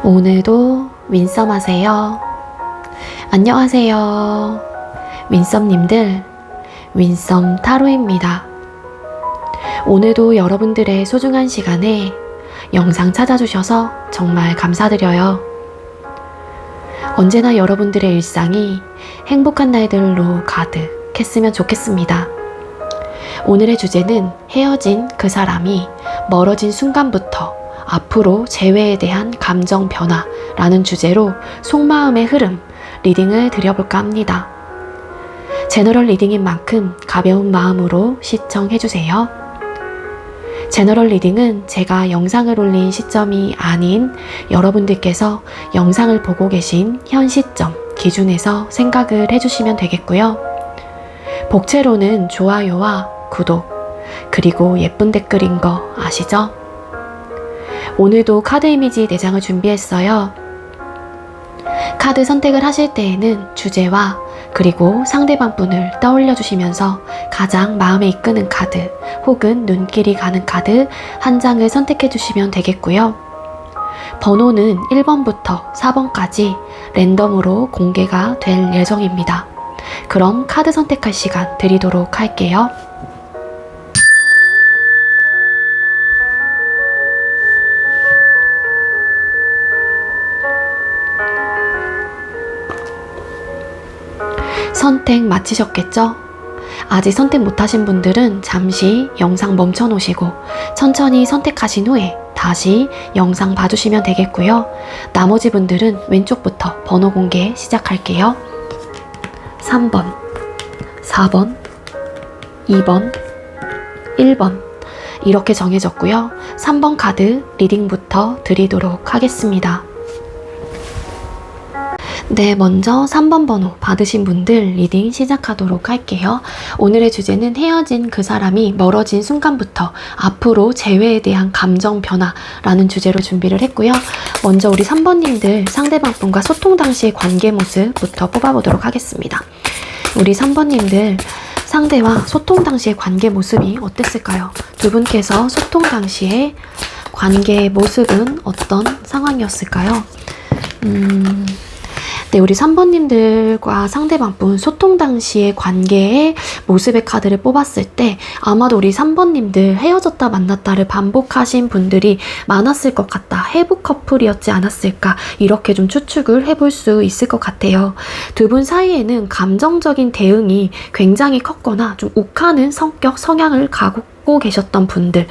오늘도 윈썸 하세요. 안녕하세요. 윈썸님들, 윈썸 타로입니다. 오늘도 여러분들의 소중한 시간에 영상 찾아주셔서 정말 감사드려요. 언제나 여러분들의 일상이 행복한 날들로 가득했으면 좋겠습니다. 오늘의 주제는 헤어진 그 사람이 멀어진 순간부터 앞으로 재회에 대한 감정 변화라는 주제로 속마음의 흐름 리딩을 드려볼까 합니다. 제너럴 리딩인 만큼 가벼운 마음으로 시청해주세요. 제너럴 리딩은 제가 영상을 올린 시점이 아닌 여러분들께서 영상을 보고 계신 현 시점 기준에서 생각을 해주시면 되겠고요. 복채로는 좋아요와 구독, 그리고 예쁜 댓글인 거 아시죠? 오늘도 카드 이미지 4장을 준비했어요. 카드 선택을 하실 때에는 주제와 그리고 상대방 분을 떠올려 주시면서 가장 마음에 이끄는 카드 혹은 눈길이 가는 카드 한 장을 선택해 주시면 되겠고요. 번호는 1번부터 4번까지 랜덤으로 공개가 될 예정입니다. 그럼 카드 선택할 시간 드리도록 할게요. 선택 마치셨겠죠? 아직 선택 못하신 분들은 잠시 영상 멈춰 놓으시고 천천히 선택하신 후에 다시 영상 봐주시면 되겠고요. 나머지 분들은 왼쪽부터 번호 공개 시작할게요. 3번, 4번, 2번, 1번 이렇게 정해졌고요. 3번 카드 리딩부터 드리도록 하겠습니다. 네, 먼저 3번 번호 받으신 분들 리딩 시작하도록 할게요. 오늘의 주제는 헤어진 그 사람이 멀어진 순간부터 앞으로 재회에 대한 감정 변화라는 주제로 준비를 했고요. 먼저 우리 3번님들 상대방 분과 소통 당시의 관계 모습부터 뽑아보도록 하겠습니다. 우리 3번님들 상대와 소통 당시의 관계 모습이 어땠을까요? 두 분께서 소통 당시의 관계의 모습은 어떤 상황이었을까요? 네, 우리 3번님들과 상대방분 소통 당시의 관계의 모습의 카드를 뽑았을 때 아마도 우리 3번님들 헤어졌다 만났다를 반복하신 분들이 많았을 것 같다. 해부 커플이었지 않았을까 이렇게 좀 추측을 해볼 수 있을 것 같아요. 두 분 사이에는 감정적인 대응이 굉장히 컸거나 좀 욱하는 성격, 성향을 갖고 계셨던 분들,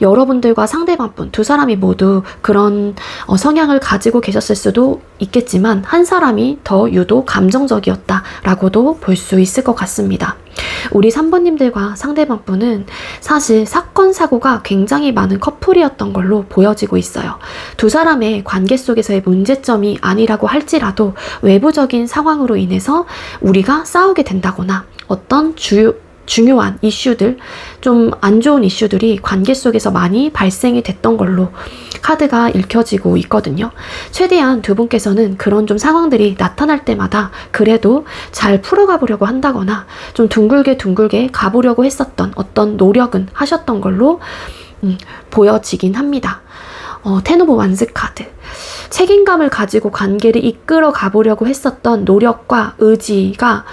여러분들과 상대방분 두 사람이 모두 그런 성향을 가지고 계셨을 수도 있겠지만 한 사람이 더 유독 감정적이었다라고도 볼 수 있을 것 같습니다. 우리 3번님들과 상대방분은 사실 사건 사고가 굉장히 많은 커플이었던 걸로 보여지고 있어요. 두 사람의 관계 속에서의 문제점이 아니라고 할지라도 외부적인 상황으로 인해서 우리가 싸우게 된다거나 어떤 중요한 이슈들, 좀 안 좋은 이슈들이 관계 속에서 많이 발생이 됐던 걸로 카드가 읽혀지고 있거든요. 최대한 두 분께서는 그런 좀 상황들이 나타날 때마다 그래도 잘 풀어가 보려고 한다거나 좀 둥글게 가보려고 했었던 어떤 노력은 하셨던 걸로 보여지긴 합니다. 텐 오브 완스 카드. 책임감을 가지고 관계를 이끌어 가보려고 했었던 노력과 의지가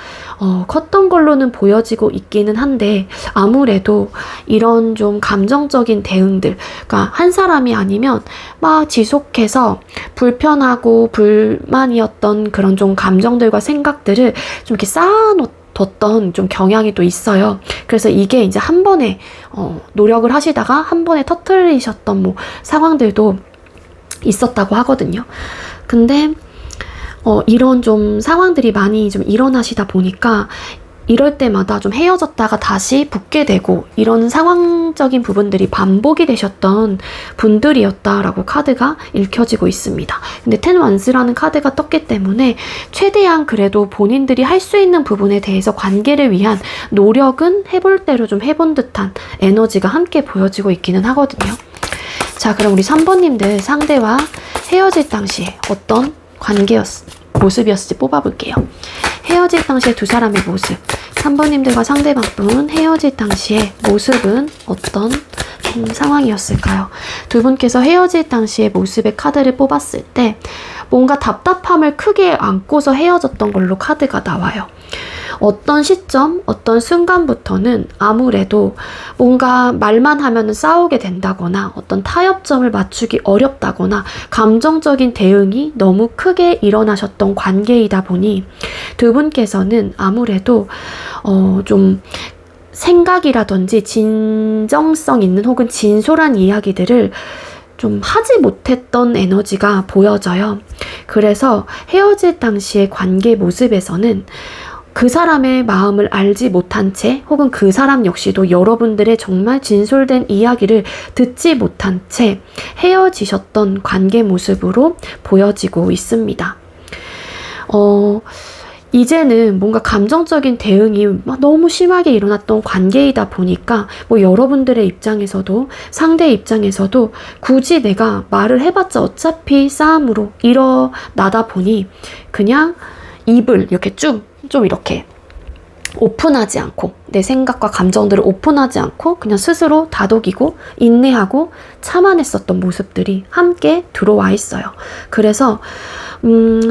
컸던 걸로는 보여지고 있기는 한데 아무래도 이런 좀 감정적인 대응들, 그러니까 한 사람이 아니면 막 지속해서 불편하고 불만이었던 그런 좀 감정들과 생각들을 좀 이렇게 쌓아뒀던 좀 경향이 또 있어요. 그래서 이게 이제 한 번에 노력을 하시다가 한 번에 터뜨리셨던 상황들도 있었다고 하거든요. 근데 이런 좀 상황들이 많이 좀 일어나시다 보니까 이럴 때마다 좀 헤어졌다가 다시 붙게 되고 이런 상황적인 부분들이 반복이 되셨던 분들이었다라고 카드가 읽혀지고 있습니다. 근데 텐 완스라는 카드가 떴기 때문에 최대한 그래도 본인들이 할 수 있는 부분에 대해서 관계를 위한 노력은 해볼 대로 좀 해본 듯한 에너지가 함께 보여지고 있기는 하거든요. 자, 그럼 우리 3번님들 상대와 헤어질 당시에 어떤 모습이었을지 뽑아볼게요. 헤어질 당시에 두 사람의 모습. 3번님들과 상대방분 헤어질 당시에 모습은 어떤 상황이었을까요? 두 분께서 헤어질 당시의 모습의 카드를 뽑았을 때 뭔가 답답함을 크게 안고서 헤어졌던 걸로 카드가 나와요. 어떤 시점, 어떤 순간부터는 아무래도 뭔가 말만 하면 싸우게 된다거나 어떤 타협점을 맞추기 어렵다거나 감정적인 대응이 너무 크게 일어나셨던 관계이다 보니 두 분께서는 아무래도 좀 생각이라든지 진정성 있는 혹은 진솔한 이야기들을 좀 하지 못했던 에너지가 보여져요. 그래서 헤어질 당시의 관계 모습에서는 그 사람의 마음을 알지 못한 채 혹은 그 사람 역시도 여러분들의 정말 진솔된 이야기를 듣지 못한 채 헤어지셨던 관계 모습으로 보여지고 있습니다. 이제는 뭔가 감정적인 대응이 너무 심하게 일어났던 관계이다 보니까 뭐 여러분들의 입장에서도 상대 입장에서도 굳이 내가 말을 해봤자 어차피 싸움으로 일어나다 보니 그냥 입을 이렇게 좀 이렇게 오픈하지 않고 내 생각과 감정들을 오픈하지 않고 그냥 스스로 다독이고 인내하고 참아냈었던 모습들이 함께 들어와 있어요. 그래서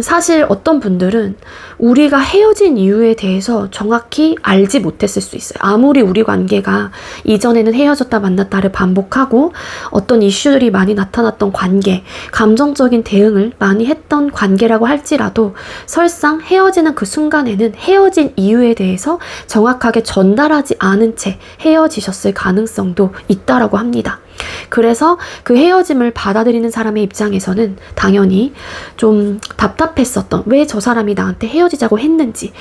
사실 어떤 분들은 우리가 헤어진 이유에 대해서 정확히 알지 못했을 수 있어요. 아무리 우리 관계가 이전에는 헤어졌다 만났다를 반복하고 어떤 이슈들이 많이 나타났던 관계, 감정적인 대응을 많이 했던 관계라고 할지라도 설상 헤어지는 그 순간에는 헤어진 이유에 대해서 정확하게 전달하지 않은 채 헤어지셨을 가능성도 있다라고 합니다. 그래서 그 헤어짐을 받아들이는 사람의 입장에서는 당연히 좀 답답했었던 왜 저 사람이 나한테 헤어지자고 했는지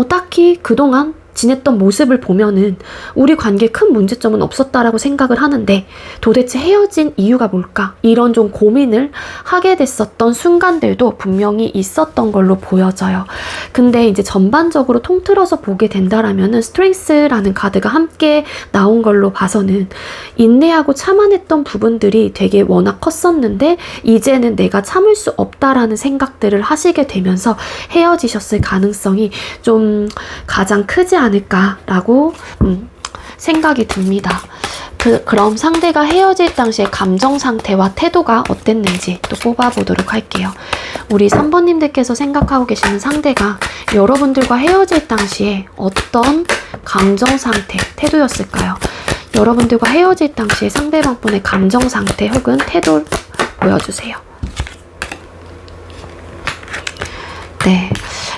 딱히 그동안 지냈던 모습을 보면은 우리 관계에 큰 문제점은 없었다라고 생각을 하는데 도대체 헤어진 이유가 뭘까? 이런 좀 고민을 하게 됐었던 순간들도 분명히 있었던 걸로 보여져요. 근데 이제 전반적으로 통틀어서 보게 된다라면은 스트렝스라는 카드가 함께 나온 걸로 봐서는 인내하고 참아냈던 부분들이 되게 워낙 컸었는데 이제는 내가 참을 수 없다라는 생각들을 하시게 되면서 헤어지셨을 가능성이 가장 크지 않을까라고 생각이 듭니다. 그럼 상대가 헤어질 당시의 감정 상태와 태도가 어땠는지 또 뽑아보도록 할게요. 우리 3번님들께서 생각하고 계시는 상대가 여러분들과 헤어질 당시에 어떤 감정 상태, 태도였을까요? 여러분들과 헤어질 당시에 상대방 분의 감정 상태 혹은 태도를 보여주세요. 네.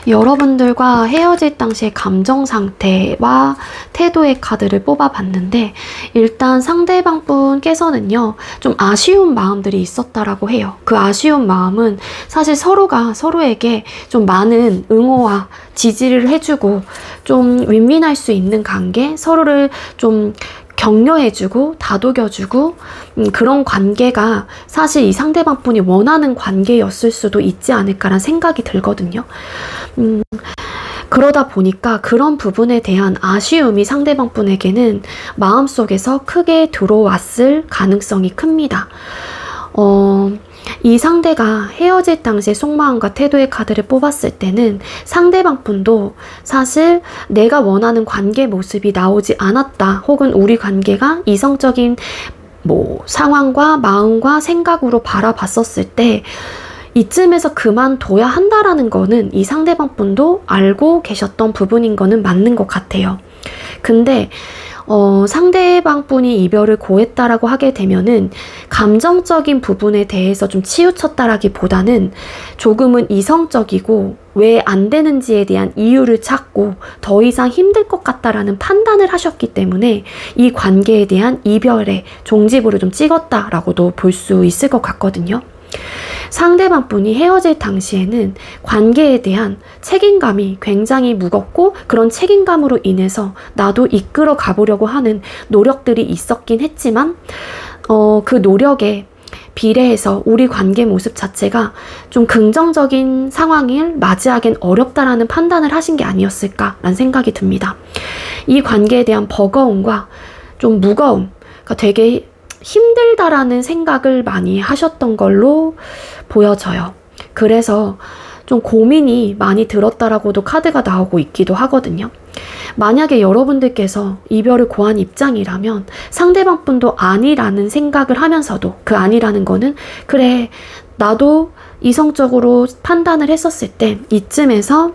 여러분들과 헤어질 당시의 감정 상태와 태도의 카드를 뽑아봤는데 일단 상대방 분께서는요 좀 아쉬운 마음들이 있었다라고 해요. 그 아쉬운 마음은 사실 서로가 서로에게 좀 많은 응호와 지지를 해주고 좀 윈윈할 수 있는 관계, 서로를 좀 격려해주고 다독여주고 그런 관계가 사실 이 상대방 분이 원하는 관계였을 수도 있지 않을까라는 생각이 들거든요. 그러다 보니까 그런 부분에 대한 아쉬움이 상대방 분에게는 마음속에서 크게 들어왔을 가능성이 큽니다. 이 상대가 헤어질 당시의 속마음과 태도의 카드를 뽑았을 때는 상대방 분도 사실 내가 원하는 관계 모습이 나오지 않았다 혹은 우리 관계가 이성적인 상황과 마음과 생각으로 바라봤었을 때 이쯤에서 그만둬야 한다라는 거는 이 상대방 분도 알고 계셨던 부분인 거는 맞는 것 같아요. 근데 상대방 분이 이별을 고했다라고 하게 되면은 감정적인 부분에 대해서 좀 치우쳤다라기보다는 조금은 이성적이고 왜 안 되는지에 대한 이유를 찾고 더 이상 힘들 것 같다라는 판단을 하셨기 때문에 이 관계에 대한 이별의 종지부를 좀 찍었다라고도 볼 수 있을 것 같거든요. 상대방 분이 헤어질 당시에는 관계에 대한 책임감이 굉장히 무겁고 그런 책임감으로 인해서 나도 이끌어 가보려고 하는 노력들이 있었긴 했지만 그 노력에 비례해서 우리 관계 모습 자체가 좀 긍정적인 상황을 맞이하기엔 어렵다라는 판단을 하신 게 아니었을까라는 생각이 듭니다. 이 관계에 대한 버거움과 좀 무거움, 그러니까 되게 힘들다라는 생각을 많이 하셨던 걸로 보여져요. 그래서 좀 고민이 많이 들었다라고도 카드가 나오고 있기도 하거든요. 만약에 여러분들께서 이별을 고한 입장이라면 상대방 분도 아니라는 생각을 하면서도, 그 아니라는 거는 그래 나도 이성적으로 판단을 했었을 때 이쯤에서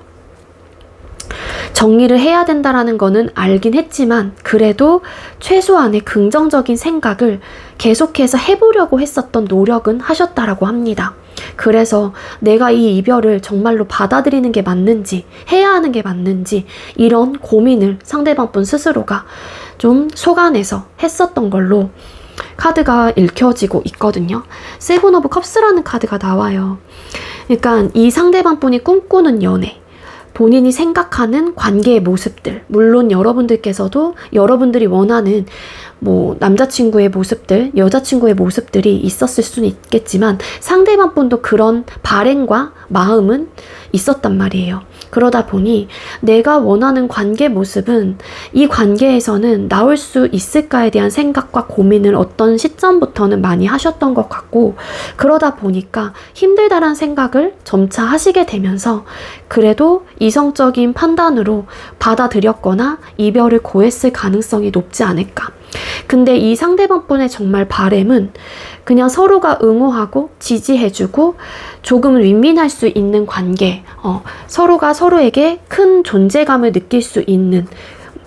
정리를 해야 된다라는 거는 알긴 했지만 그래도 최소한의 긍정적인 생각을 계속해서 해보려고 했었던 노력은 하셨다라고 합니다. 그래서 내가 이 이별을 정말로 받아들이는 게 맞는지, 해야 하는 게 맞는지, 이런 고민을 상대방 분 스스로가 좀 속안에서 했었던 걸로 카드가 읽혀지고 있거든요. 세븐 오브 컵스라는 카드가 나와요. 그러니까 이 상대방 분이 꿈꾸는 연애, 본인이 생각하는 관계의 모습들, 물론 여러분들께서도 여러분들이 원하는 뭐 남자친구의 모습들, 여자친구의 모습들이 있었을 수는 있겠지만 상대방 분도 그런 바램과 마음은 있었단 말이에요. 그러다 보니 내가 원하는 관계 모습은 이 관계에서는 나올 수 있을까에 대한 생각과 고민을 어떤 시점부터는 많이 하셨던 것 같고, 그러다 보니까 힘들다란 생각을 점차 하시게 되면서 그래도 이성적인 판단으로 받아들였거나 이별을 고했을 가능성이 높지 않을까. 근데 이 상대방 분의 정말 바램은 그냥 서로가 응원하고 지지해주고 조금은 윈윈할 수 있는 관계, 서로가 서로에게 큰 존재감을 느낄 수 있는,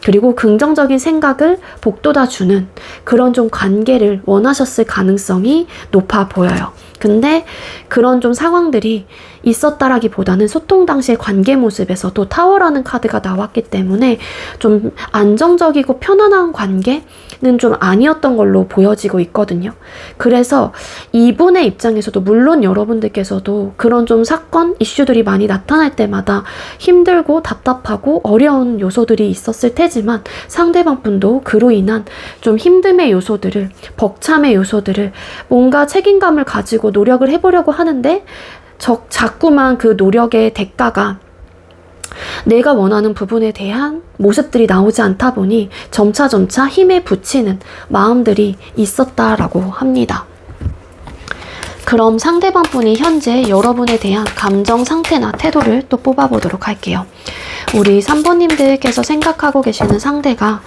그리고 긍정적인 생각을 복돋아주는 그런 좀 관계를 원하셨을 가능성이 높아 보여요. 근데 그런 좀 상황들이 있었다라기보다는 소통 당시의 관계 모습에서도 타워라는 카드가 나왔기 때문에 좀 안정적이고 편안한 관계는 좀 아니었던 걸로 보여지고 있거든요. 그래서 이분의 입장에서도 물론 여러분들께서도 그런 좀 사건, 이슈들이 많이 나타날 때마다 힘들고 답답하고 어려운 요소들이 있었을 테지만 상대방 분도 그로 인한 좀 힘듦의 요소들을, 벅참의 요소들을 뭔가 책임감을 가지고 노력을 해보려고 하는데 자꾸만 그 노력의 대가가 내가 원하는 부분에 대한 모습들이 나오지 않다 보니 점차 힘에 부치는 마음들이 있었다라고 합니다. 그럼 상대방 분이 현재 여러분에 대한 감정 상태나 태도를 또 뽑아보도록 할게요. 우리 3번님들께서 생각하고 계시는 상대가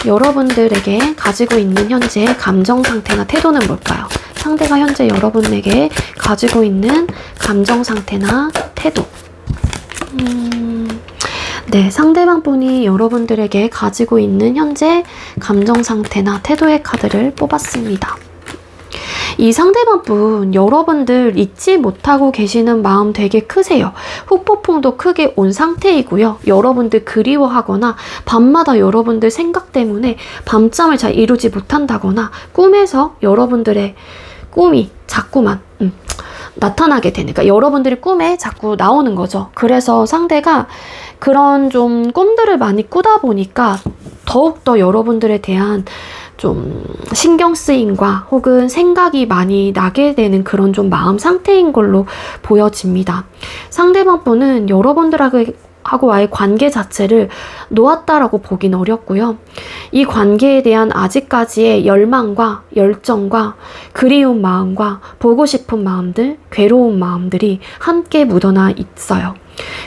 여러분들에게 가지고 있는 현재의 감정 상태나 태도는 뭘까요? 상대가 현재 여러분에게 가지고 있는 감정 상태나 태도. 네, 상대방 분이 여러분들에게 가지고 있는 현재 감정 상태나 태도의 카드를 뽑았습니다. 이 상대방 분 여러분들 잊지 못하고 계시는 마음 되게 크세요. 후폭풍도 크게 온 상태이고요. 여러분들 그리워하거나 밤마다 여러분들 생각 때문에 밤잠을 잘 이루지 못한다거나 꿈에서 여러분들의 꿈이 자꾸만 나타나게 되는, 그러니까 여러분들이 꿈에 자꾸 나오는 거죠. 그래서 상대가 그런 좀 꿈들을 많이 꾸다 보니까 더욱더 여러분들에 대한 좀 신경 쓰임과 혹은 생각이 많이 나게 되는 그런 좀 마음 상태인 걸로 보여집니다. 상대방 분은 여러분들하고의 관계 자체를 놓았다라고 보긴 어렵고요. 이 관계에 대한 아직까지의 열망과 열정과 그리운 마음과 보고 싶은 마음들, 괴로운 마음들이 함께 묻어나 있어요.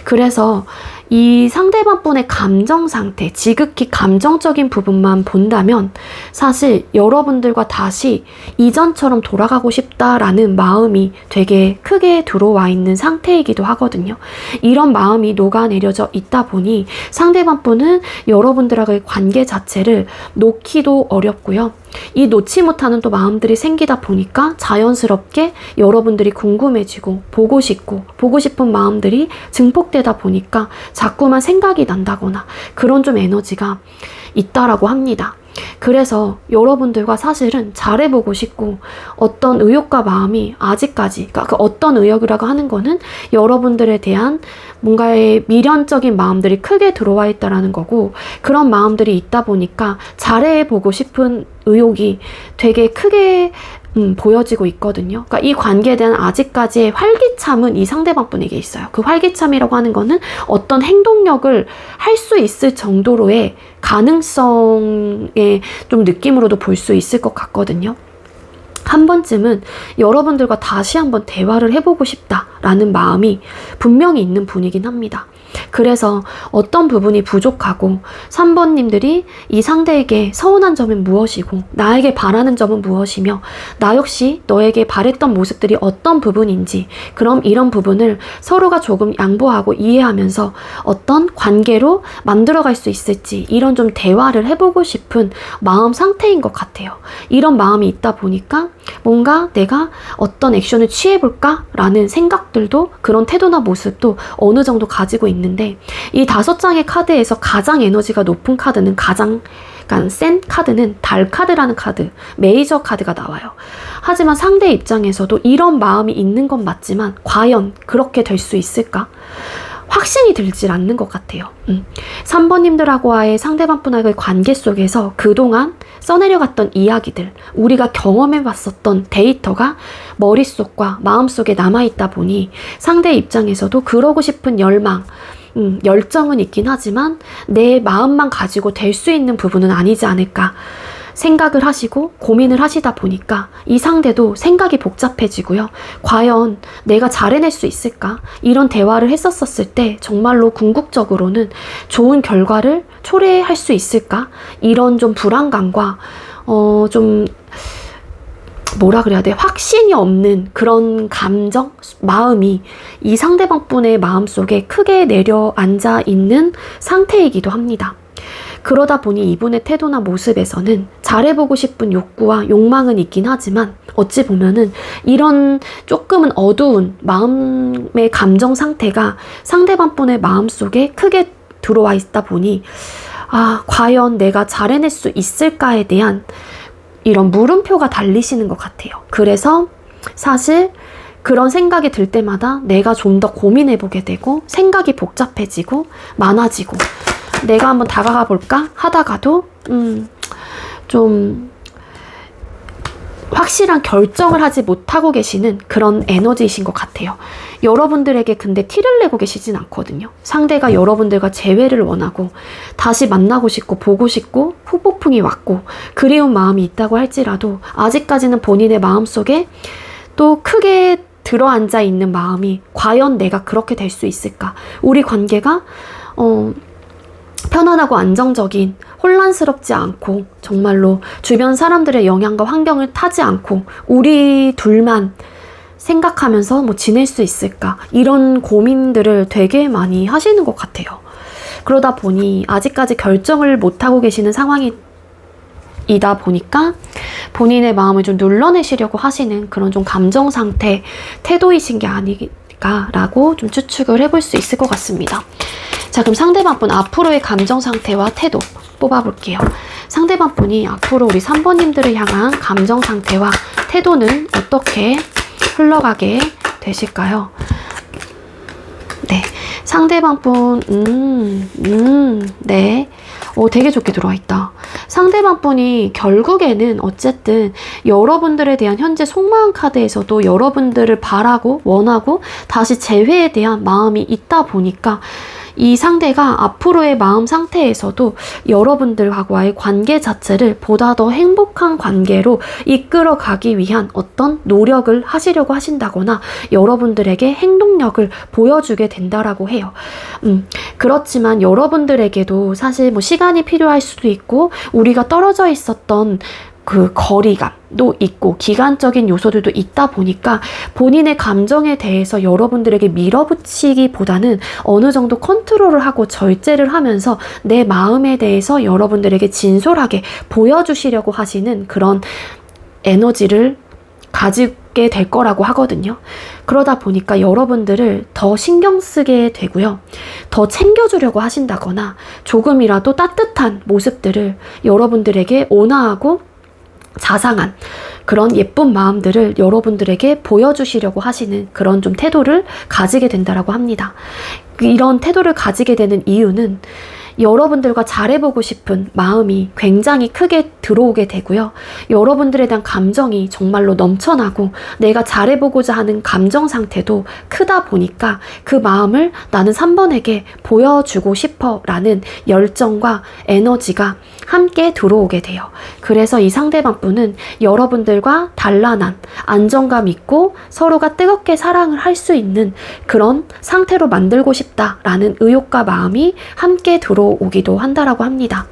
그래서 이 상대방 분의 감정 상태, 지극히 감정적인 부분만 본다면 사실 여러분들과 다시 이전처럼 돌아가고 싶다라는 마음이 되게 크게 들어와 있는 상태이기도 하거든요. 이런 마음이 녹아내려져 있다 보니 상대방 분은 여러분들과의 관계 자체를 놓기도 어렵고요. 이 놓지 못하는 또 마음들이 생기다 보니까 자연스럽게 여러분들이 궁금해지고 보고 싶고 보고 싶은 마음들이 증폭되다 보니까 자꾸만 생각이 난다거나 그런 좀 에너지가 있다라고 합니다. 그래서 여러분들과 사실은 잘해보고 싶고 어떤 의욕과 마음이 아직까지, 그러니까 그 어떤 의욕이라고 하는 거는 여러분들에 대한 뭔가의 미련적인 마음들이 크게 들어와 있다라는 거고, 그런 마음들이 있다 보니까 잘해보고 싶은 의욕이 되게 크게 보여지고 있거든요. 그러니까 이 관계에 대한 아직까지의 활기참은 이 상대방 분에게 있어요. 그 활기참이라고 하는 거는 어떤 행동력을 할 수 있을 정도로의 가능성의 좀 느낌으로도 볼 수 있을 것 같거든요. 한 번쯤은 여러분들과 다시 한번 대화를 해보고 싶다라는 마음이 분명히 있는 분이긴 합니다. 그래서 어떤 부분이 부족하고 3번님들이 이 상대에게 서운한 점은 무엇이고 나에게 바라는 점은 무엇이며 나 역시 너에게 바랬던 모습들이 어떤 부분인지, 그럼 이런 부분을 서로가 조금 양보하고 이해하면서 어떤 관계로 만들어갈 수 있을지, 이런 좀 대화를 해보고 싶은 마음 상태인 것 같아요. 이런 마음이 있다 보니까 뭔가 내가 어떤 액션을 취해볼까? 라는 생각들도, 그런 태도나 모습도 어느 정도 가지고 있는데, 이 5장의 카드에서 가장 에너지가 높은 카드는, 가장 센 카드는 달 카드라는 카드, 메이저 카드가 나와요. 하지만 상대 입장에서도 이런 마음이 있는 건 맞지만 과연 그렇게 될 수 있을까? 확신이 들질 않는 것 같아요. 3번님들하고와의 상대방분과의 관계 속에서 그동안 써내려갔던 이야기들, 우리가 경험해봤었던 데이터가 머릿속과 마음속에 남아있다 보니 상대 입장에서도 그러고 싶은 열망, 열정은 있긴 하지만 내 마음만 가지고 될 수 있는 부분은 아니지 않을까 생각을 하시고 고민을 하시다 보니까 이 상대도 생각이 복잡해지고요. 과연 내가 잘 해낼 수 있을까? 이런 대화를 했었을 때 정말로 궁극적으로는 좋은 결과를 초래할 수 있을까? 이런 좀 불안감과 좀 뭐라 그래야 돼? 확신이 없는 그런 감정, 마음이 이 상대방분의 마음속에 크게 내려앉아 있는 상태이기도 합니다. 그러다 보니 이분의 태도나 모습에서는 잘해보고 싶은 욕구와 욕망은 있긴 하지만 어찌 보면은 이런 조금은 어두운 마음의 감정 상태가 상대방분의 마음속에 크게 들어와 있다 보니 과연 내가 잘해낼 수 있을까에 대한 이런 물음표가 달리시는 것 같아요. 그래서 사실 그런 생각이 들 때마다 내가 좀 더 고민해보게 되고 생각이 복잡해지고 많아지고 내가 한번 다가가 볼까 하다가도 좀 확실한 결정을 하지 못하고 계시는 그런 에너지이신 것 같아요. 여러분들에게 근데 티를 내고 계시진 않거든요. 상대가 여러분들과 재회를 원하고 다시 만나고 싶고 보고 싶고 후폭풍이 왔고 그리운 마음이 있다고 할지라도 아직까지는 본인의 마음속에 또 크게 들어앉아 있는 마음이 과연 내가 그렇게 될 수 있을까? 우리 관계가 편안하고 안정적인, 혼란스럽지 않고 정말로 주변 사람들의 영향과 환경을 타지 않고 우리 둘만 생각하면서 지낼 수 있을까? 이런 고민들을 되게 많이 하시는 것 같아요. 그러다 보니 아직까지 결정을 못하고 계시는 상황이다 보니까 본인의 마음을 좀 눌러내시려고 하시는 그런 좀 감정 상태, 태도이신 게 아닐까라고 좀 추측을 해볼 수 있을 것 같습니다. 자, 그럼 상대방분 앞으로의 감정 상태와 태도 뽑아볼게요. 상대방분이 앞으로 우리 3번님들을 향한 감정 상태와 태도는 어떻게 흘러가게 되실까요? 네, 상대방분 네, 되게 좋게 들어와 있다. 상대방분이 결국에는 어쨌든 여러분들에 대한 현재 속마음 카드에서도 여러분들을 바라고 원하고 다시 재회에 대한 마음이 있다 보니까 이 상대가 앞으로의 마음 상태에서도 여러분들과의 관계 자체를 보다 더 행복한 관계로 이끌어가기 위한 어떤 노력을 하시려고 하신다거나 여러분들에게 행동력을 보여주게 된다라고 해요. 그렇지만 여러분들에게도 사실 시간이 필요할 수도 있고 우리가 떨어져 있었던 그 거리감도 있고 기간적인 요소들도 있다 보니까 본인의 감정에 대해서 여러분들에게 밀어붙이기보다는 어느 정도 컨트롤을 하고 절제를 하면서 내 마음에 대해서 여러분들에게 진솔하게 보여주시려고 하시는 그런 에너지를 가지게 될 거라고 하거든요. 그러다 보니까 여러분들을 더 신경 쓰게 되고요. 더 챙겨주려고 하신다거나 조금이라도 따뜻한 모습들을 여러분들에게 온화하고 자상한 그런 예쁜 마음들을 여러분들에게 보여주시려고 하시는 그런 좀 태도를 가지게 된다라고 합니다. 이런 태도를 가지게 되는 이유는 여러분들과 잘해보고 싶은 마음이 굉장히 크게 들어오게 되고요. 여러분들에 대한 감정이 정말로 넘쳐나고 내가 잘해보고자 하는 감정 상태도 크다 보니까 그 마음을 나는 3번에게 보여주고 싶어 라는 열정과 에너지가 함께 들어오게 돼요. 그래서 이 상대방 분은 여러분들과 단란한 안정감 있고 서로가 뜨겁게 사랑을 할 수 있는 그런 상태로 만들고 싶다라는 의욕과 마음이 함께 들어오기도 한다라고 합니다.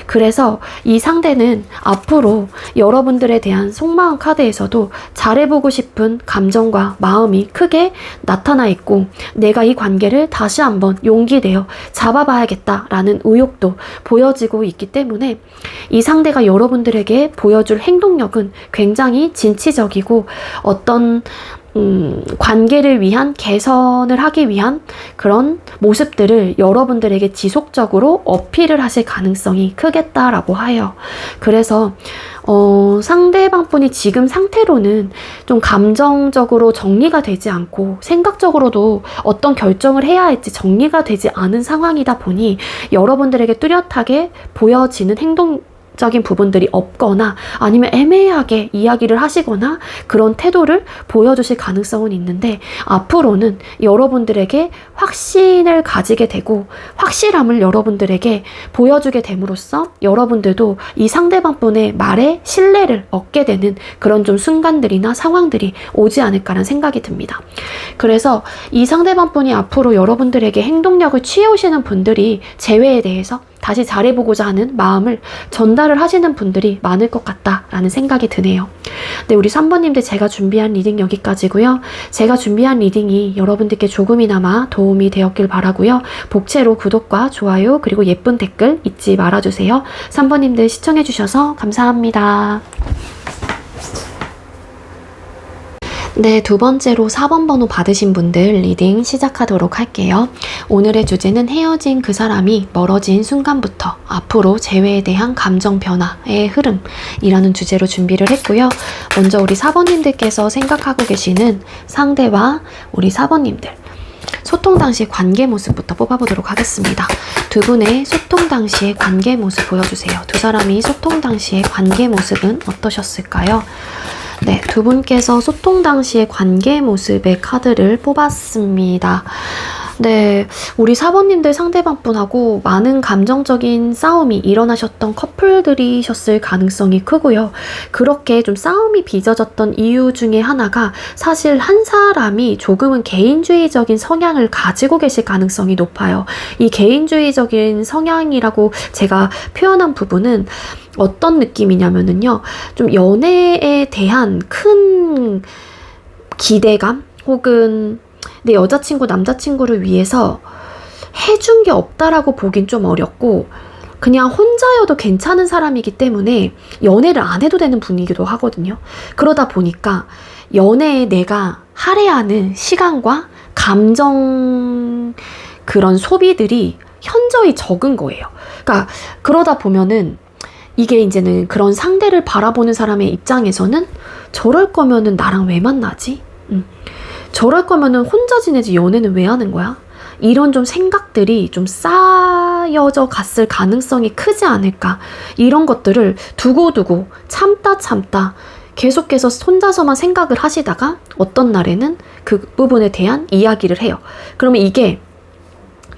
그래서 이 상대는 앞으로 여러분들에 대한 속마음 카드에서도 잘해보고 싶은 감정과 마음이 크게 나타나 있고, 내가 이 관계를 다시 한번 용기 내어 잡아봐야겠다라는 의욕도 보여지고 있기 때문에 이 상대가 여러분들에게 보여줄 행동력은 굉장히 진취적이고 어떤 관계를 위한 개선을 하기 위한 그런 모습들을 여러분들에게 지속적으로 어필을 하실 가능성이 크겠다라고 해요. 그래서 상대방 분이 지금 상태로는 좀 감정적으로 정리가 되지 않고 생각적으로도 어떤 결정을 해야 할지 정리가 되지 않은 상황이다 보니 여러분들에게 뚜렷하게 보여지는 행동적인 부분들이 없거나 아니면 애매하게 이야기를 하시거나 그런 태도를 보여주실 가능성은 있는데, 앞으로는 여러분들에게 확신을 가지게 되고 확실함을 여러분들에게 보여주게 됨으로써 여러분들도 이 상대방 분의 말에 신뢰를 얻게 되는 그런 좀 순간들이나 상황들이 오지 않을까라는 생각이 듭니다. 그래서 이 상대방 분이 앞으로 여러분들에게 행동력을 취해오시는 분들이 재회에 대해서 다시 잘해보고자 하는 마음을 전달을 하시는 분들이 많을 것 같다라는 생각이 드네요. 네, 우리 3번님들 제가 준비한 리딩 여기까지고요. 제가 준비한 리딩이 여러분들께 조금이나마 도움이 되었길 바라고요. 복채로 구독과 좋아요 그리고 예쁜 댓글 잊지 말아주세요. 3번님들 시청해주셔서 감사합니다. 네, 두 번째로 4번 번호 받으신 분들 리딩 시작하도록 할게요. 오늘의 주제는 헤어진 그 사람이 멀어진 순간부터 앞으로 재회에 대한 감정 변화의 흐름이라는 주제로 준비를 했고요. 먼저 우리 4번님들께서 생각하고 계시는 상대와 우리 4번님들 소통 당시 관계 모습부터 뽑아보도록 하겠습니다. 두 분의 소통 당시의 관계 모습 보여주세요. 두 사람이 소통 당시의 관계 모습은 어떠셨을까요? 네, 두 분께서 소통 당시의 관계 모습의 카드를 뽑았습니다. 네, 우리 4번님들 상대방 분하고 많은 감정적인 싸움이 일어나셨던 커플들이셨을 가능성이 크고요. 그렇게 좀 싸움이 빚어졌던 이유 중에 하나가 사실 한 사람이 조금은 개인주의적인 성향을 가지고 계실 가능성이 높아요. 이 개인주의적인 성향이라고 제가 표현한 부분은 어떤 느낌이냐면은요, 좀 연애에 대한 큰 기대감 혹은 내 여자친구, 남자친구를 위해서 해준 게 없다라고 보긴 좀 어렵고, 그냥 혼자여도 괜찮은 사람이기 때문에 연애를 안 해도 되는 분이기도 하거든요. 그러다 보니까 연애에 내가 할애하는 시간과 감정 그런 소비들이 현저히 적은 거예요. 그러니까 그러다 보면은 이게 이제는 그런 상대를 바라보는 사람의 입장에서는 저럴 거면은 나랑 왜 만나지? 저럴 거면은 혼자 지내지 연애는 왜 하는 거야? 이런 좀 생각들이 좀 쌓여져 갔을 가능성이 크지 않을까. 이런 것들을 두고두고 참다 계속해서 혼자서만 생각을 하시다가 어떤 날에는 그 부분에 대한 이야기를 해요. 그러면 이게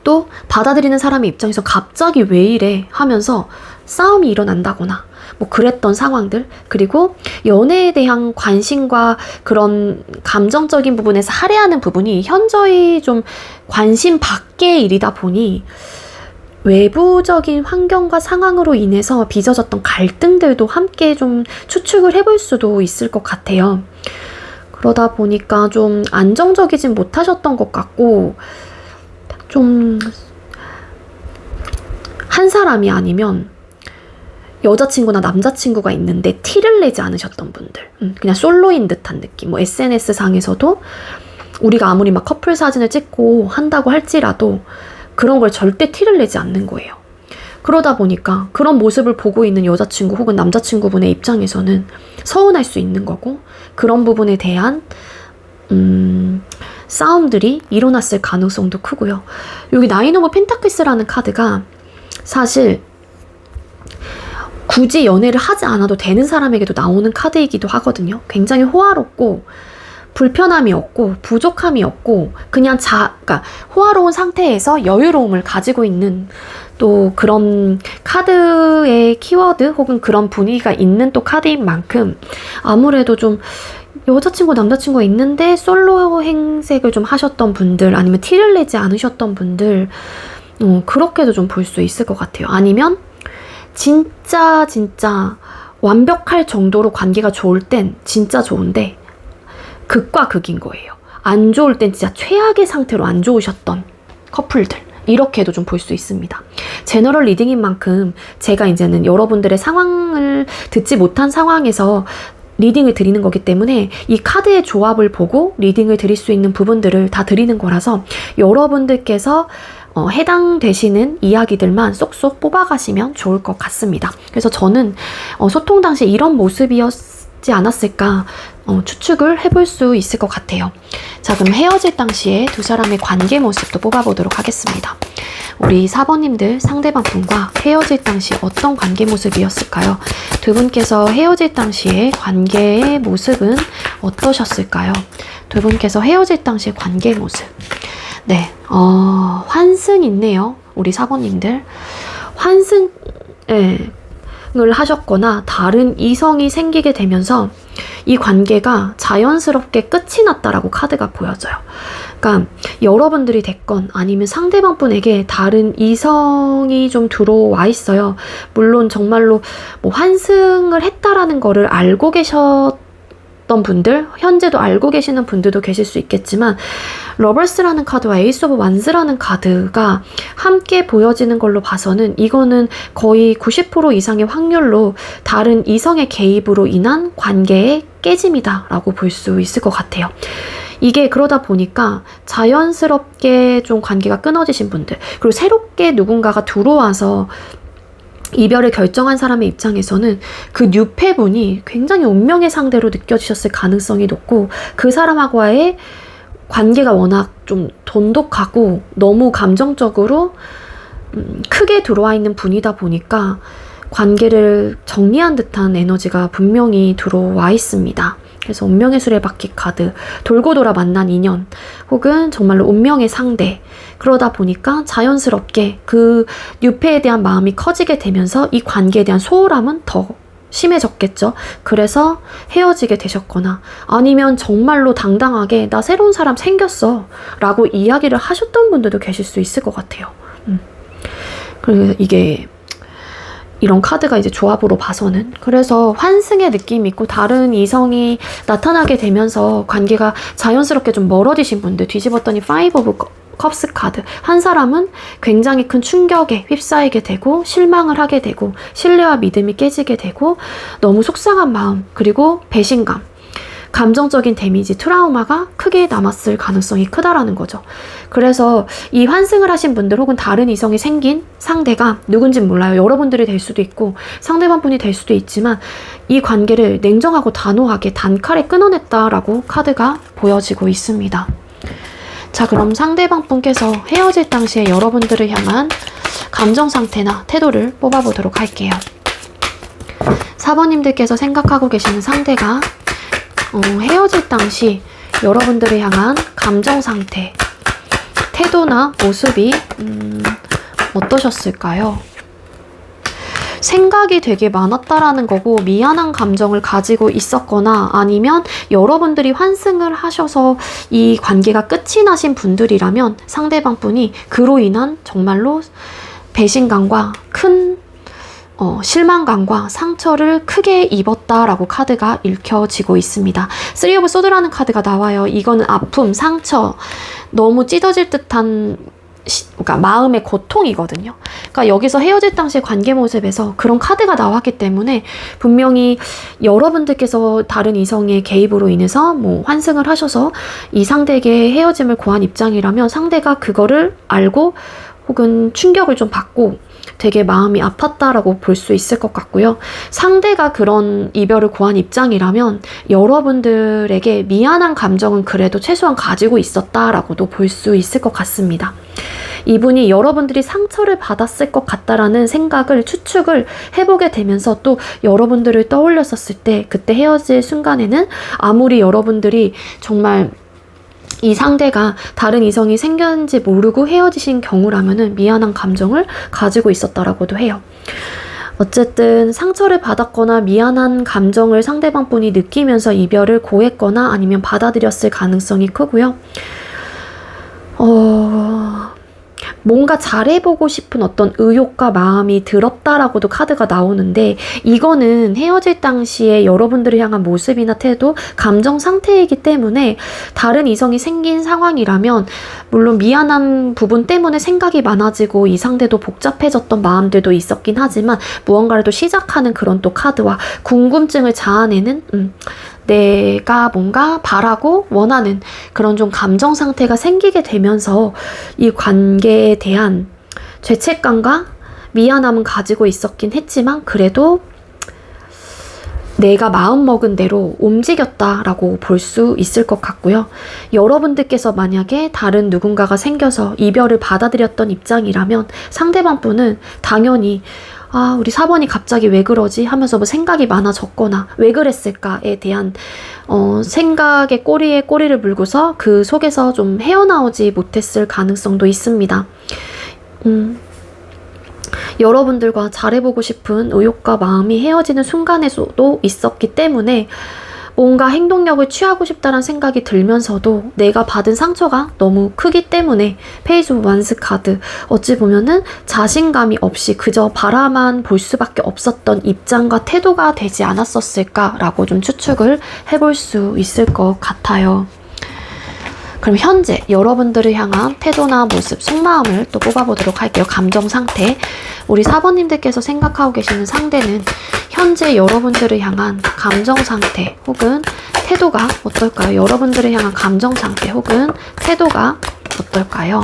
또 받아들이는 사람의 입장에서 갑자기 왜 이래 하면서 싸움이 일어난다거나 뭐 그랬던 상황들, 그리고 연애에 대한 관심과 그런 감정적인 부분에서 할애하는 부분이 현저히 좀 관심 밖의 일이다 보니 외부적인 환경과 상황으로 인해서 빚어졌던 갈등들도 함께 좀 추측을 해볼 수도 있을 것 같아요. 그러다 보니까 좀 안정적이진 못하셨던 것 같고, 좀 한 사람이 아니면 여자친구나 남자친구가 있는데 티를 내지 않으셨던 분들, 그냥 솔로인 듯한 느낌. 뭐 SNS 상에서도 우리가 아무리 막 커플 사진을 찍고 한다고 할지라도 그런 걸 절대 티를 내지 않는 거예요. 그러다 보니까 그런 모습을 보고 있는 여자친구 혹은 남자친구분의 입장에서는 서운할 수 있는 거고, 그런 부분에 대한 싸움들이 일어났을 가능성도 크고요. 여기 나인 오브 펜타클스라는 카드가 사실 굳이 연애를 하지 않아도 되는 사람에게도 나오는 카드이기도 하거든요. 굉장히 호화롭고 불편함이 없고 부족함이 없고 그냥 그러니까 호화로운 상태에서 여유로움을 가지고 있는 또 그런 카드의 키워드 혹은 그런 분위기가 있는 또 카드인 만큼 아무래도 좀 여자친구 남자친구가 있는데 솔로 행색을 좀 하셨던 분들 아니면 티를 내지 않으셨던 분들 그렇게도 좀 볼 수 있을 것 같아요. 아니면 진짜 완벽할 정도로 관계가 좋을 땐 진짜 좋은데 극과 극인 거예요. 안 좋을 땐 진짜 최악의 상태로 안 좋으셨던 커플들 이렇게도 좀 볼 수 있습니다. 제너럴 리딩인 만큼 제가 이제는 여러분들의 상황을 듣지 못한 상황에서 리딩을 드리는 거기 때문에 이 카드의 조합을 보고 리딩을 드릴 수 있는 부분들을 다 드리는 거라서 여러분들께서 해당되시는 이야기들만 쏙쏙 뽑아가시면 좋을 것 같습니다. 그래서 저는 소통 당시 이런 모습이었지 않았을까 추측을 해볼 수 있을 것 같아요. 자, 그럼 헤어질 당시에 두 사람의 관계 모습도 뽑아보도록 하겠습니다. 우리 4번님들 상대방 분과 헤어질 당시 어떤 관계 모습이었을까요? 두 분께서 헤어질 당시의 관계의 모습은 어떠셨을까요? 두 분께서 헤어질 당시의 관계 모습. 네, 환승 있네요. 우리 4번님들. 환승을 하셨거나 다른 이성이 생기게 되면서 이 관계가 자연스럽게 끝이 났다라고 카드가 보여져요. 그러니까 여러분들이 됐건 아니면 상대방 분에게 다른 이성이 좀 들어와 있어요. 물론 정말로 뭐 환승을 했다라는 거를 알고 계셨던 분들, 현재도 알고 계시는 분들도 계실 수 있겠지만 러버스라는 카드와 에이스 오브 완스라는 카드가 함께 보여지는 걸로 봐서는 이거는 거의 90% 이상의 확률로 다른 이성의 개입으로 인한 관계의 깨짐이다 라고 볼 수 있을 것 같아요. 이게 그러다 보니까 자연스럽게 좀 관계가 끊어지신 분들, 그리고 새롭게 누군가가 들어와서 이별을 결정한 사람의 입장에서는 그 뉴페분이 굉장히 운명의 상대로 느껴지셨을 가능성이 높고 그 사람하고의 관계가 워낙 좀 돈독하고 너무 감정적으로 크게 들어와 있는 분이다 보니까 관계를 정리한 듯한 에너지가 분명히 들어와 있습니다. 그래서 운명의 수레바퀴 카드, 돌고 돌아 만난 인연 혹은 정말로 운명의 상대, 그러다 보니까 자연스럽게 그 뉴페에 대한 마음이 커지게 되면서 이 관계에 대한 소홀함은 더 심해졌겠죠. 그래서 헤어지게 되셨거나 아니면 정말로 당당하게 나 새로운 사람 생겼어 라고 이야기를 하셨던 분들도 계실 수 있을 것 같아요. 그리고 이게 이런 카드가 이제 조합으로 봐서는 그래서 환승의 느낌이 있고 다른 이성이 나타나게 되면서 관계가 자연스럽게 좀 멀어지신 분들, 뒤집었더니 5 오브 컵스 카드. 한 사람은 굉장히 큰 충격에 휩싸이게 되고 실망을 하게 되고 신뢰와 믿음이 깨지게 되고 너무 속상한 마음 그리고 배신감, 감정적인 데미지, 트라우마가 크게 남았을 가능성이 크다라는 거죠. 그래서 이 환승을 하신 분들 혹은 다른 이성이 생긴 상대가 누군진 몰라요. 여러분들이 될 수도 있고 상대방 분이 될 수도 있지만 이 관계를 냉정하고 단호하게 단칼에 끊어냈다라고 카드가 보여지고 있습니다. 자, 그럼 상대방 분께서 헤어질 당시에 여러분들을 향한 감정 상태나 태도를 뽑아보도록 할게요. 4번님들께서 생각하고 계시는 상대가 헤어질 당시 여러분들을 향한 감정 상태, 태도나 모습이 어떠셨을까요? 생각이 되게 많았다라는 거고 미안한 감정을 가지고 있었거나 아니면 여러분들이 환승을 하셔서 이 관계가 끝이 나신 분들이라면 상대방 분이 그로 인한 정말로 배신감과 큰 실망감과 상처를 크게 입었다라고 카드가 읽혀지고 있습니다. 3 오브 소드라는 카드가 나와요. 이거는 아픔, 상처, 너무 찢어질 듯한 그러니까 마음의 고통이거든요. 그러니까 여기서 헤어질 당시의 관계 모습에서 그런 카드가 나왔기 때문에 분명히 여러분들께서 다른 이성의 개입으로 인해서 뭐 환승을 하셔서 이 상대에게 헤어짐을 고한 입장이라면 상대가 그거를 알고 혹은 충격을 좀 받고 되게 마음이 아팠다라고 볼 수 있을 것 같고요. 상대가 그런 이별을 고한 입장이라면 여러분들에게 미안한 감정은 그래도 최소한 가지고 있었다라고도 볼 수 있을 것 같습니다. 이분이 여러분들이 상처를 받았을 것 같다라는 생각을 추측을 해보게 되면서 또 여러분들을 떠올렸었을 때 그때 헤어질 순간에는 아무리 여러분들이 정말 이 상대가 다른 이성이 생겼는지 모르고 헤어지신 경우라면은 미안한 감정을 가지고 있었다라고도 해요. 어쨌든 상처를 받았거나 미안한 감정을 상대방 분이 느끼면서 이별을 고했거나 아니면 받아들였을 가능성이 크고요. 뭔가 잘해보고 싶은 어떤 의욕과 마음이 들었다라고도 카드가 나오는데 이거는 헤어질 당시에 여러분들을 향한 모습이나 태도, 감정 상태이기 때문에 다른 이성이 생긴 상황이라면 물론 미안한 부분 때문에 생각이 많아지고 이 상대도 복잡해졌던 마음들도 있었긴 하지만 무언가를 또 시작하는 그런 또 카드와 궁금증을 자아내는 내가 뭔가 바라고 원하는 그런 좀 감정 상태가 생기게 되면서 이 관계에 대한 죄책감과 미안함은 가지고 있었긴 했지만 그래도 내가 마음먹은 대로 움직였다라고 볼 수 있을 것 같고요. 여러분들께서 만약에 다른 누군가가 생겨서 이별을 받아들였던 입장이라면 상대방 분은 당연히 우리 4번이 갑자기 왜 그러지? 하면서 뭐 생각이 많아졌거나 왜 그랬을까에 대한 생각의 꼬리에 꼬리를 물고서 그 속에서 좀 헤어나오지 못했을 가능성도 있습니다. 여러분들과 잘해보고 싶은 의욕과 마음이 헤어지는 순간에서도 있었기 때문에 뭔가 행동력을 취하고 싶다는 생각이 들면서도 내가 받은 상처가 너무 크기 때문에 페이지 오브 완스 카드 어찌 보면은 자신감이 없이 그저 바라만 볼 수밖에 없었던 입장과 태도가 되지 않았었을까라고 좀 추측을 해볼 수 있을 것 같아요. 그럼 현재 여러분들을 향한 태도나 모습, 속마음을 또 뽑아보도록 할게요. 감정 상태. 우리 4번님들께서 생각하고 계시는 상대는 현재 여러분들을 향한 감정 상태 혹은 태도가 어떨까요? 여러분들을 향한 감정 상태 혹은 태도가 어떨까요?